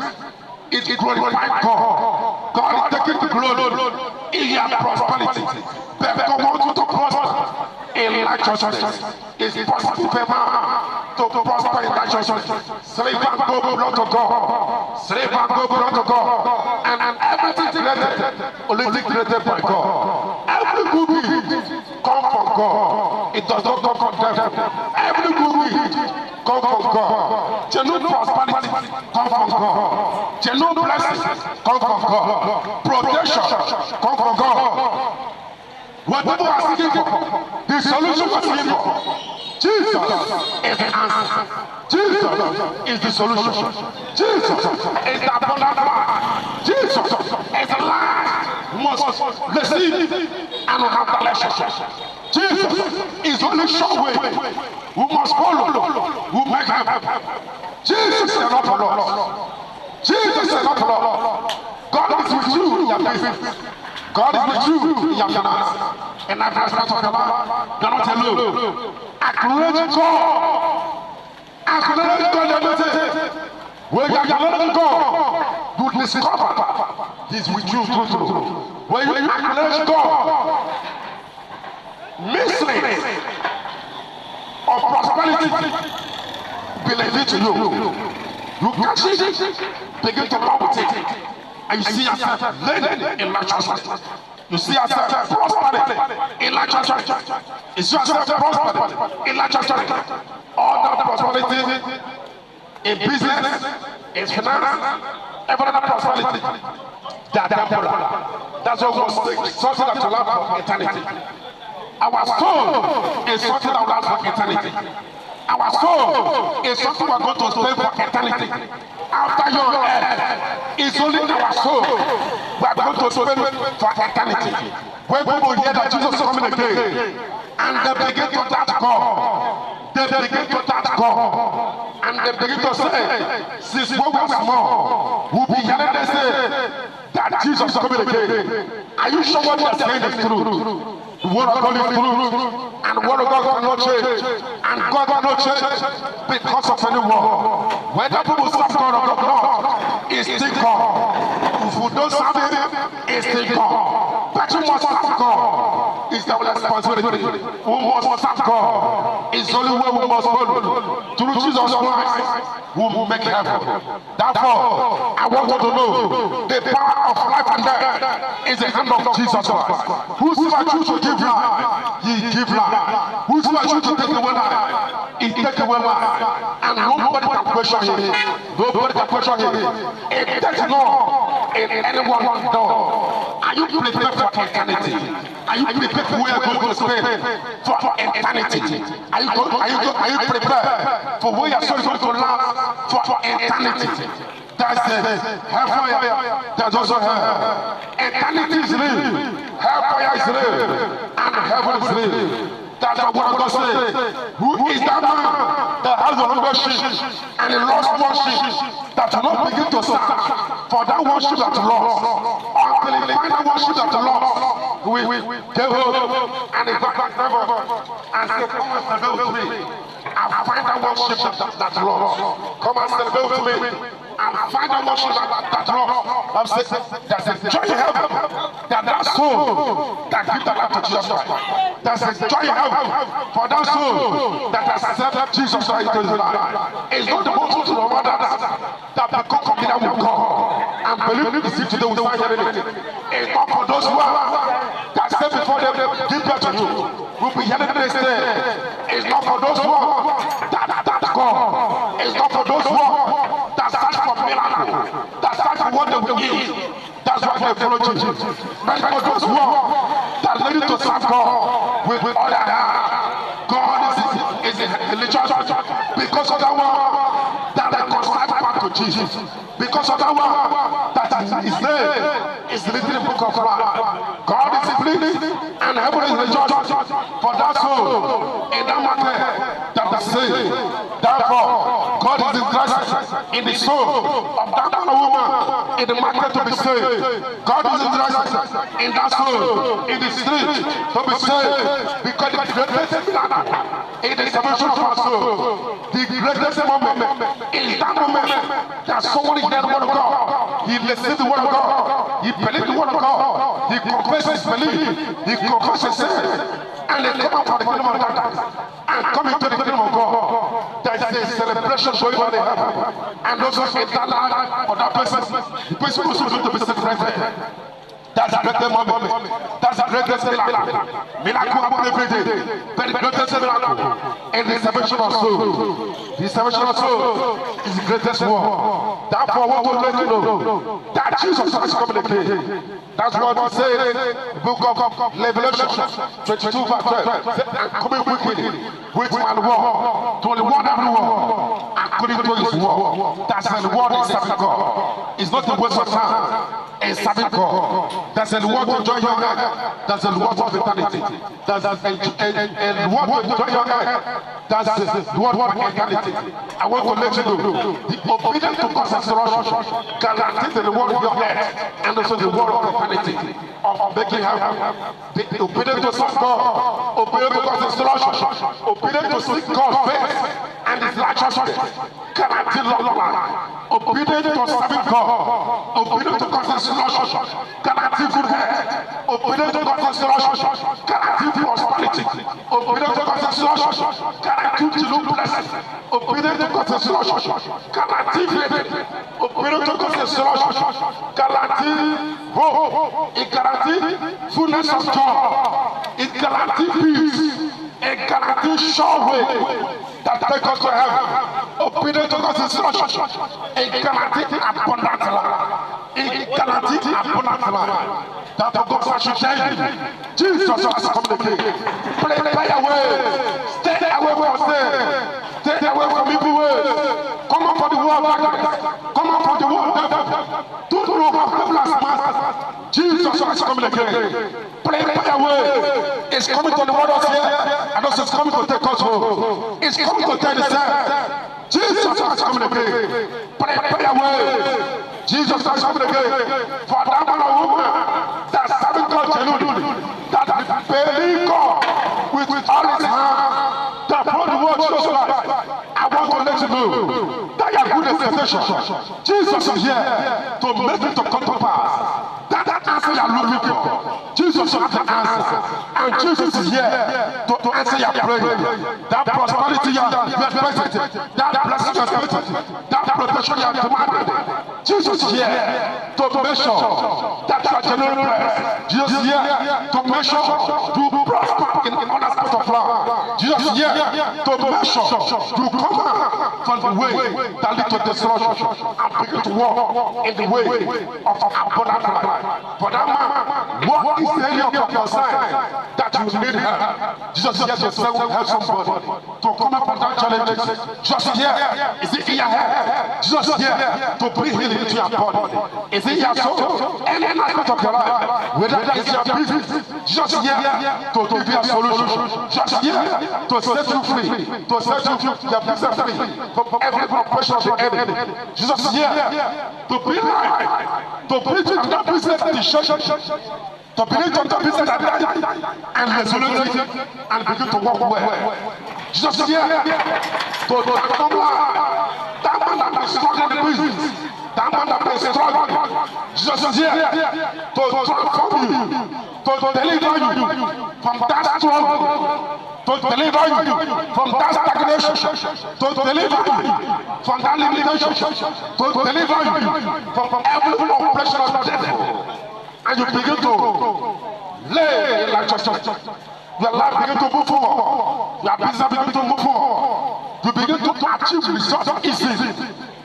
it glorifies God. God is taking the glory in your prosperity. But God wants you to prosper in righteousness. It's possible for man to prosper in righteousness. Slave and go belong to God. Slave and go belong to God. And everything created, only created by God. Every good thing comes from God. It does not come from devil. Every good thing come from God. Genuine prosperity come from God. Genuine blessings come from God. Protection come from God. What people are seeking for, the solution was seeking for. Jesus is the answer. Jesus is the solution. Jesus is the abundant life. Jesus is the life. We must receive and have the relationship. Jesus is the only sure way. We must follow. We make happen. Jesus is not Lord. Jesus is not Lord. God is with you in your business. God is with you in your finance. And that aspect of your life, you're not alone. Acknowledge God. Acknowledge God. When you acknowledge God, you discover He's with you through. When you acknowledge God, mystery of prosperity belongs to you. You catch it, begin to love with it, and you see yourself living in righteousness. You see yourself prospering in righteousness. You see yourself prospering in righteousness. All that prosperity in business, in finance, every other prosperity, that temporal. That's what we must something that will last for eternity. Our soul is something that will last for eternity. Our soul is something we're going to spend for eternity. After your death, it's only our soul we're going to spend for eternity. When people hear that Jesus is coming again, and they begin to doubt God, they begin to doubt God, and they begin to say, since when we were small, we'll be hearing they say that Jesus is coming again. Are you sure what they're saying is true? The word of God is true, and the word of God cannot change, and God cannot change because of anyone. Whether people serve God or not, it's still God. If you don't serve Him, it's still God. But you must serve God. It's our responsibility. We must serve God. It's the only way we must follow. Through Jesus Christ, we will make heaven. Therefore, I want you to know the power of life and death is the hand of Jesus Christ. Whosoever choose to give life, He give life. Whosoever choose to take away life, He take away life. And nobody can question Him. Nobody can question Him. It does not in anyone's door. Are you prepared for eternity? Are you prepared for where God will spend for eternity? Are you prepared for where your soul is going to last for eternity? That's it. Hellfire. That's also hell. Eternity is real. Hellfire is real. And heaven is real. That's what God says. Who is that man that has 100 sheep and he lost one sheep that will not begin to serve for that one sheep that lost until he find that one sheep that lost? came home and he got back never and said, come and celebrate with me. And find out what ship that lost. Come and celebrate with me. And find out what ship that lost. I'm saying there's a joy in heaven that soul that gives the life to Jesus Christ. There's a joy in heaven for that soul that has accepted Jesus Christ into his life. It's not the most to the mother that become committed with God and believe the city today will find anything. It's not for those who are that step before them give birth to you. Will be hearing this day. It's not for those who are that God. It's not for those who are that search for miracle, that search for what they will eat. That's why they follow Jesus. But for those who are that ready to serve God with all their heart, God is in the church because of that one that they consult back to Jesus. Because of that one that his name is written in the book of life. God is pleased and heaven is rejoiced for that soul in that matter that they say. Therefore, God is interested in the soul of that woman in the market to be saved. God is interested in that soul in the street to be saved because the greatest miracle in the salvation of our soul, the greatest moment is that moment that someone is there the word of God. He listens to the word of God. He believes the word of God. He confesses belief. He confesses sin. And they come out from the kingdom of darkness and come into the kingdom of God. There is a celebration going on in heaven. And those who say that life for that person, the person who is going to be separated. That's the greatest moment. That's the greatest miracle. Miracle happen every day. But the greatest miracle in the salvation of soul. The salvation of soul is the greatest war. Therefore, what will let you know that Jesus Christ is coming again. That's what it says in the book of Revelation 22 verse 12. And coming quickly with one war to the one every war according to his war. That's the word is serving God. It's not a waste of time. It's serving God. There's a reward to join your heart. There's a reward of eternity. There's a reward to join your heart. There's a reward of eternity. I want to let you know the obedience to God's instruction guarantees the reward of your head and also the reward of eternity of making heaven. The obedience to serve God, obedience to God's instruction, obedience to seek God's face and His righteousness guarantees long life. Obedience to serving God, obedience to God's instruction guarantees good health. Obedience to God's instruction guarantees prosperity. Obedience to God's instruction guarantees to look blessed. Obedience to God's instruction guarantees faith. Obedience to God's instruction guarantees hope. It guarantees fullness of joy. It guarantees peace. It guarantees sure way that take us to heaven. Obedience to God's instruction. It guarantees abundant life. It guarantees abundant life. That the God should tell you, Jesus has come again. Play away. Stay away from sin. Stay away from evil ways. Come up for the war of darkness. Come up for the war of devil. Don't know how helpless man. Jesus has come again. Play away. It's coming to the world of here. And also it's coming to take us home. It's coming to tell the same. Jesus has come again. Play away. Jesus has come again. For that man or woman that serving God genuinely, that believe God with all his heart, that brought the word Jesus Christ. I want to let you know that your good expectation. Jesus is here to make it to come to pass. That answer you are looking for. Jesus is the answer. And Jesus is here to answer your prayer. That prosperity you are expecting, that blessing you are expecting, that protection you are demanding. Jesus is here to make sure that you are genuine blessed. Jesus is here to make sure you prosper in all aspects of life. Jesus is here to make sure you come out from the way that leads to destruction and begin to walk in the way of abundant life. For that man, what is the area of your concern that you need help? Jesus is here to help somebody to come up from that challenge. Jesus is here. Is it in your head? Jesus is here to bring healing into your body. Is it your soul? Any aspect of your life, whether that is your business, Jesus is here to give you a solution. Jesus is here to set you free, to set you your business free from every oppression of the enemy. Jesus is here to bring life, to bring you to that business decision to begin to do business at night and resolute it and begin to walk well. Jesus is here to transform life. That man that is struggling in business, that man that is struggling, Jesus is here to transform you, to deliver you from that struggle, to deliver you from that stagnation, to deliver you from that limitation, to deliver you from every oppression of the devil. And you begin to lay like church. Your life begin to move forward. Your business begin to move forward. You begin to achieve results easily.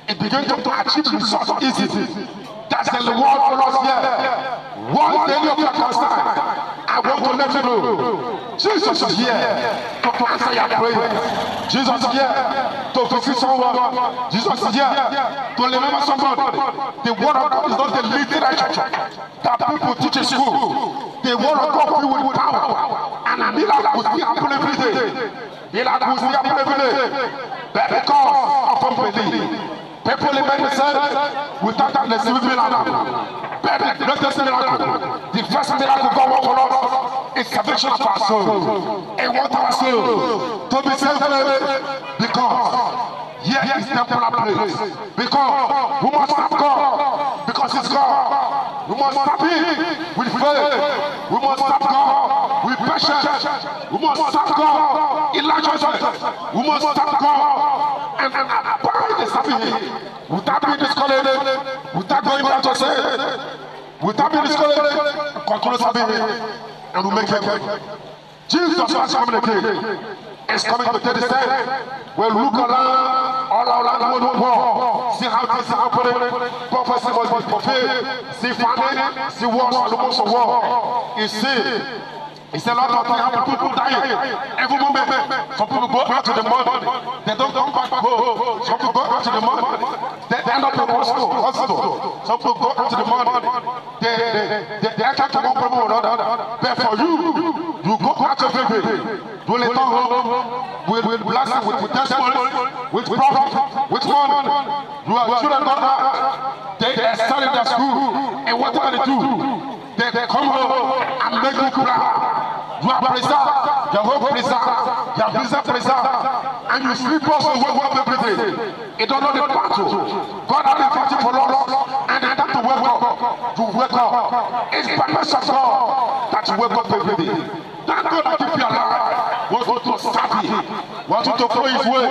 It begin to achieve results easily. That's the word for us here. One day of your concern, I want to let you know, Jesus is here to answer your prayer. Jesus is here to visit someone. Jesus is here to remember somebody. The word of God is not the literature that people teach in school. The word of God filled with power. And a miracle will still happen every day. Miracle will still happen every day. But because of unbelief, people in medicine without that receiving miracle. But the greatest miracle, the first miracle God wants for us is salvation of our soul. And want our soul to be saved because here is temporal place. Because we must have God. Because it's God. We must have Him with faith. We must have God with patience. We must have God in righteousness. We must have God and abide in serving Him. Without being discouraged, without going back to say, without being discouraged, continue serving Him and we make Him. Jesus is coming again. It's coming to take the stand. We'll look around, all around the world, see how things are happening. Prophecy must be fulfilled. See famine, see wars, almost a war. You see, it's a lot of things, people dying. Every moment, some people go out to the mud. They don't come back home. Some people go out to the mud. They end up in hospital. Some people go out to the mud. They enter to one problem or another. But for you, you go out to baby. You will come home with blessing, with testimony, with profit, with money. You are children not they excel in their school. And whatever they do, they come home and make you proud. You are preserved, your home preserved, your visa preserved, and you sleep also wake up every day. It don't know the battle. God has been fighting for us, and I have to wake up. To wake up. It's by mercy of God that you wake up every day. That God that keep you alive wants you to serve Him, wants you to follow His way,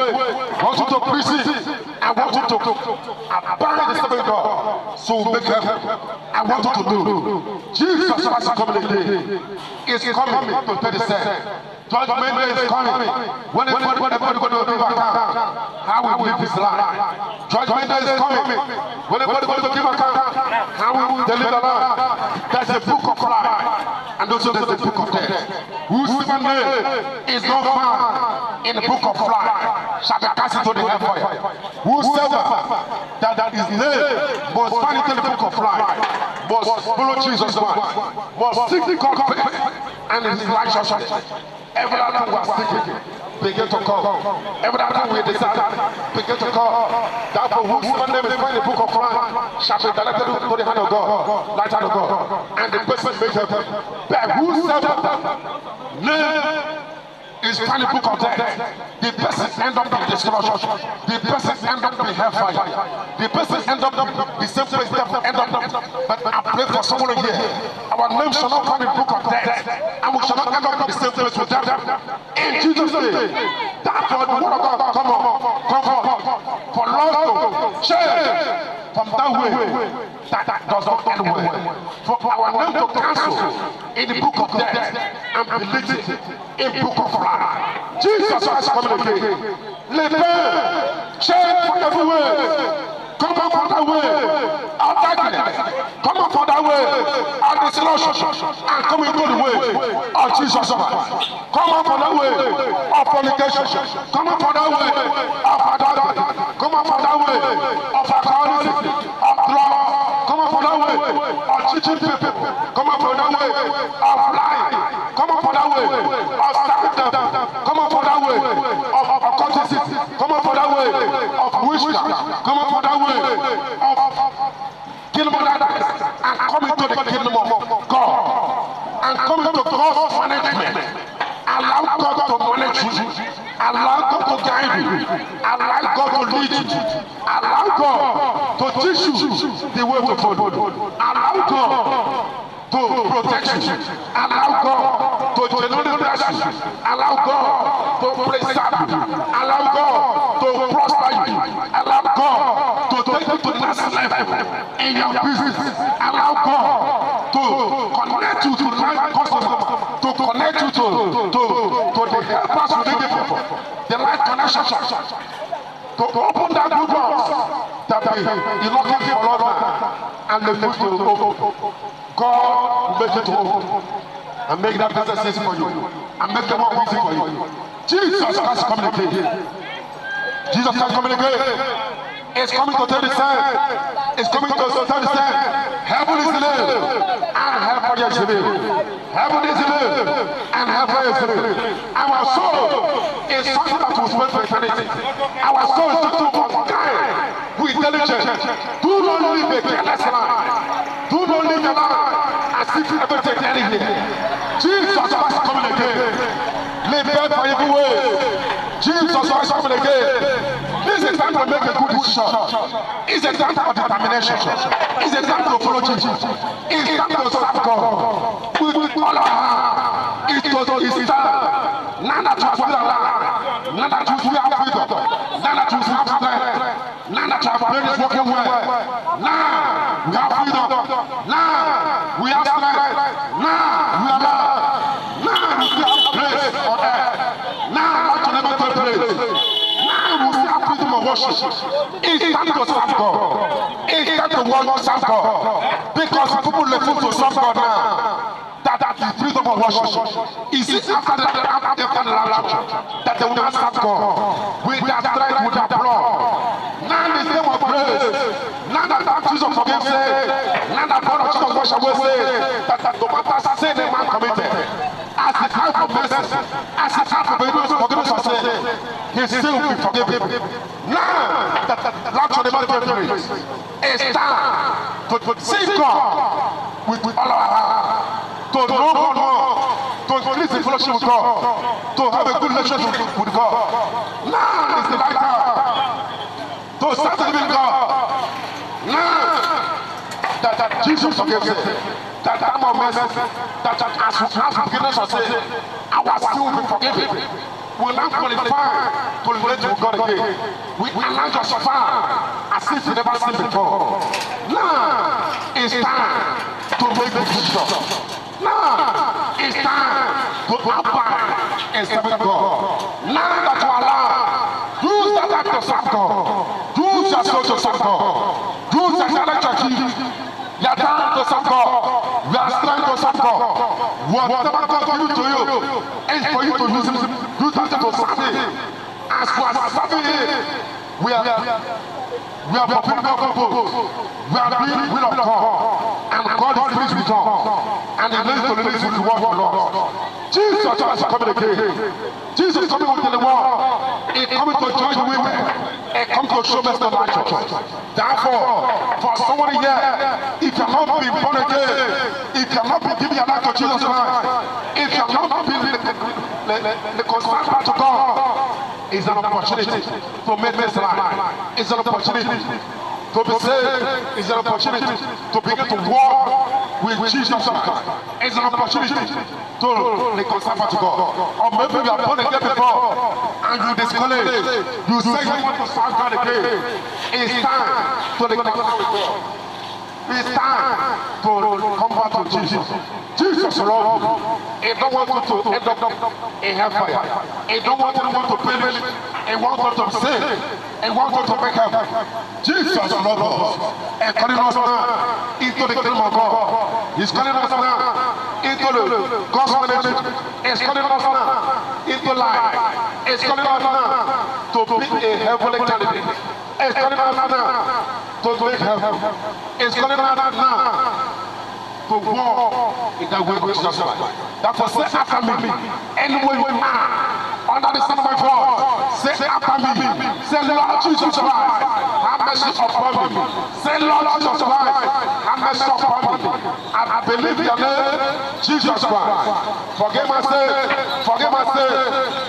wants you to preach it, and wants you to abide the serving God. So make heaven. I want you to know Jesus Christ is coming again. Is coming to take the set. Judgment Day is coming. When everybody going to give account, how we live this life. Judgment Day is coming. When everybody going to give account, how we will deliver life. There's a book of life. And also there's the book of death. Whosoever name is not found in the book of life shall be cast into the hellfire. Whosoever that is named must find into the book of life, must follow Jesus Christ, must seek God's faith and His righteousness. Every other thing we are seeking, begin to come. Every other thing we desire, begin to come. Therefore, whosoever name is found in the book of life shall be directed to the hand of God, right hand of God, and the person makes heaven. But whosoever name is found in the book of death, the person end up in destruction. The person end up in hellfire. The person end up the same place devil end up. But I pray for someone here. Our name shall not come in the book of death, and we shall not end up in the same place with them. In Jesus' name. Therefore, the word of God come on, for Lord to change from that way that does not end well. For our name to cancel in the book of death and be written in the book of life. Jesus is coming again. Le pain, change for everywhere. Come on for that way of darkness. Come on for that way of destruction. And come into the way of Jesus Christ. Come on for that way of fornication. Come on for that way of adultery. Come on for that way of alcoholism, of drug. Come on for that way of cheating people. Come on for that way of lying. Come on for that way of self-doubt. Come on for that way of occultism. Come on for that way of witchcraft. Come on for that way of kingdom of darkness and come into the kingdom of God. Allow God to guide you. Allow God to lead you. Allow God to teach you the way to follow. Allow God to protect you. Allow God to genuinely bless you. Allow God to preserve you. Allow God to prosper you. Allow God to take you to the next level in your business. Allow God to connect you to life customers, to connect you to the helpers you need the life connection, to open that good doors that you're looking for Lord and the food to open. God will make it to open and make that business easy for you and make the work easy for you. Jesus has communicated. Jesus has communicated. It's coming to tell the same. It's coming to tell the same. Heaven is the name and hellfire is the name. Heaven is the name and hellfire is the name. Our soul is something that was meant for eternity. Our soul is something that was kind with intelligence. Do not live a careless life. Do not live a life as if you never take anything. Jesus has coming again. Live bed for every way. Jesus has coming again. This is time to make a good decision. It's a time for determination. It's a time to follow Jesus. It's time to serve God with all our heart. It's time. None that you feel alive. None that you feel freedom. None that you have strength. None that your brain is working well. Now we have freedom. Now we have strength. Now we are alive. Now we have grace on earth. Now what you never take place. Worship. It's time to serve God. It's time to serve God. Because people listen to serve God now. That is freedom of worship. Is it after the rapture that they will not serve God with their strength, with their blood? Now the name of grace. Now that Jesus forgives sin. Now that God of Jesus wash away sin. That no matter sin a man committed, as he has for mercy, as he has for forgiveness of sin, his sin will be forgiven. Now that rapture never takes place, it's time to seek God with all our heart, to know God more, to increase the fellowship with God, to have a good relationship with God. Now is the right time to start to live in God. Now that Jesus forgives us, that time of mercy, that as we have forgiveness of sin, our sin will be forgiven. We will not qualify to relate to God again. We are not justified as if we never seen before. Now it's time to make the decision. Now it's time to abide and serve God. Now that you are alive, use that life to serve God. Use your soul to serve God. Use your talent to achieve. Your time to serve God. Your strength to serve God. Whatever God gives to you, and for you to use it, use that to serve Him. As we are serving Him, we are fulfilling God's purpose. We are being will of God, and God is pleased with us, and He leads to release with the word of God. Jesus is coming again. Jesus is coming within the world. He's coming to judge women. He comes to show us the light. Therefore, for somebody here, if you have not been born again, if you have not been giving your life to Jesus Christ, if you have not been the constant to God, it's an opportunity to make this life. It's an opportunity to be saved. It's an opportunity to begin to walk with Jesus Christ. It's an opportunity to reconcile to God. Or maybe you are born again before and you discourage. You say you want to serve God again. It's time to reconcile with God. It's time to come back to Jesus. Jesus loves you. He don't want you to end up in hellfire. He don't want anyone to perish. He wants you to sin. He wants you to make heaven. Jesus loves us and calling us now into the kingdom of God. He's calling us now into the gospel ministry. He's calling us now into life. He's calling us now to be a heavenly candidate. He's calling us now to make heaven. He's calling us now to walk in the way of Jesus Christ. That was say after me. Anyway, we are under the sound of my voice. Say after me. Say Lord Jesus Christ, have mercy upon me. Say Lord Jesus Christ, have messed up family. I believe your name, Jesus Christ. Forgive my sin. Forgive my sin.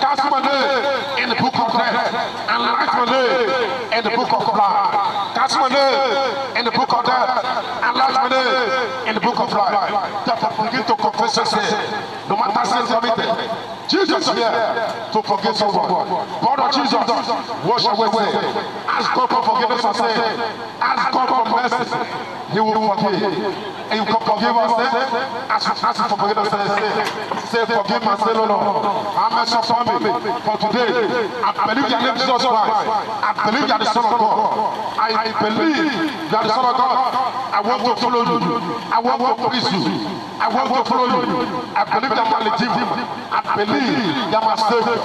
Cast my name in the book of death. And write my name in the book of life. Cast my name in the book of death. And write my name in the book of life. Therefore, begin to confess your sin. No matter sin, everything. Jesus is here to forgive someone. Blood of Jesus, wash away sin. Ask God for forgiveness of sin. Ask God for mercy. He will forgive. And you can forgive us. Ask for forgiveness of sin. Say, forgive my sin, O Lord. I'm a son of me. For today, I believe your name Jesus Christ. I believe you are the Son of God. I believe you are the Son of God. I want to follow you. I want to please you. I want to follow you. I believe that my legitimate. I believe that my Savior.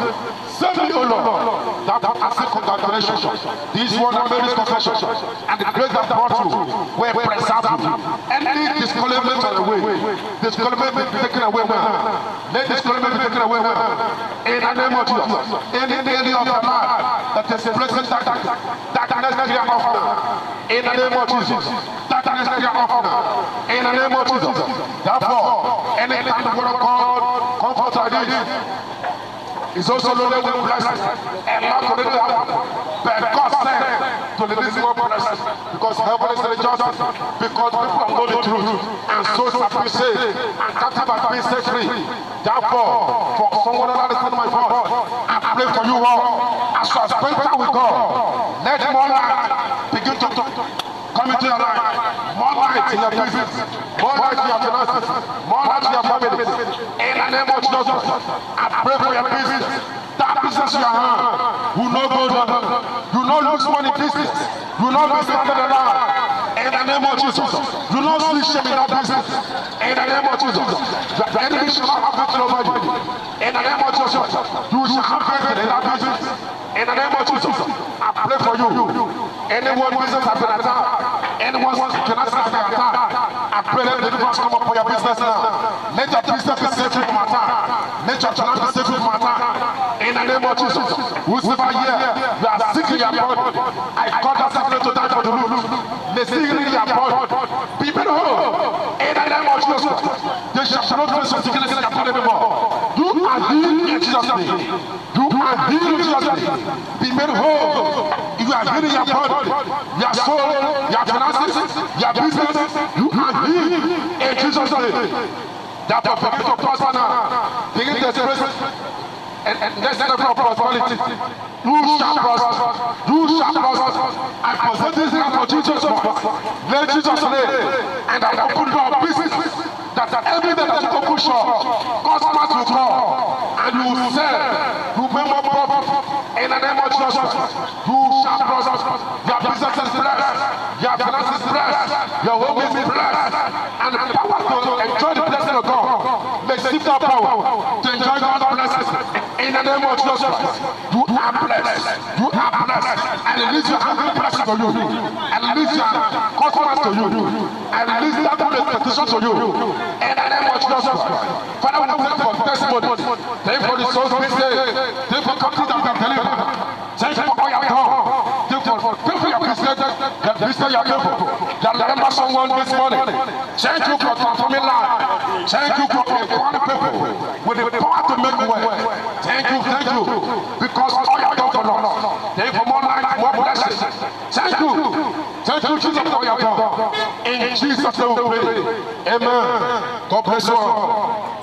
Save me, O Lord. That I say congratulations. This one I made this confession. And the grace that brought you will preserve you. Any discouragement on the way. Discouragement be taken away now. Let discouragement be taken away now. In the name of Jesus. Any area of your life that is present darkness clear off now. In the name of Jesus. Darkness clear off now. In the name of Jesus. Therefore, any time the word of God comfort like this, it's also loaded with blessings. And not to let it happen. But God said to release more blessings. Because heaven is rejoicing. Because people know the truth. And souls are being saved. And captive are being set free. Therefore, for someone that listens to my voice, I pray for you all. As you are spent time with God, let more light begin to come into your life. More light in your business. More light in your finances. More light in your family. In the name of Jesus, I pray for your business. That business you have will not go down. You will not lose money business. You will not be stranded alive. In the name of Jesus, you will not see shame in that business. In the name of Jesus, the enemy shall not have victory over you. In the name of Jesus, you shall have victory in that business. In the name of Jesus, I pray for you. Anyone business has been attacked, anyone cannot have been attacked. I pray that the deliverance come up for your business now. Let your business be safe from attack. Let your channel be safe from attack. In the name of Jesus, whosoever here you are sick in your body, I call that sickness to die for the root. The sickness in your body, be made whole. In the name of Jesus, they shall not face sickness in your body anymore. You are healed in Jesus' name. You are healed in Jesus' name. Be made whole. You are healed in your body, your soul, your finances, your business. You are healed in Jesus' name. Therefore, begin to prosper now. Begin to express. And let's never prosperity. You shall prosper. You shall prosper. I possess this thing for Jesus. Let Jesus name. And I open your business. That every day that you open shop, customers will come. And you will sell. You will make more profit. In the name of Jesus, you shall prosper. Your business is blessed. Your finances is blessed. Your home is blessed. And the power to enjoy the blessing of God. Receive that power to enjoy God's blessings. In the name of Jesus, you are blessed. You are blessed. And release your hungry blessing to you. And release your customers to you. And release that expectation to you. In the name of Jesus. Father, we pray for testimony. Thank you for the souls being saved. Thank you for countries that have delivered. Thank you for all you have done. Thank you for your business. The business you have done. That remember someone this morning. Thank you for transforming life. Thank you for empowering people with the power to make wealth. Thank you. Because all you have done for us. Thank you for more life, more blessings. Thank you, Jesus, for all you have done. In Jesus' name we pray. Amen. God bless you all.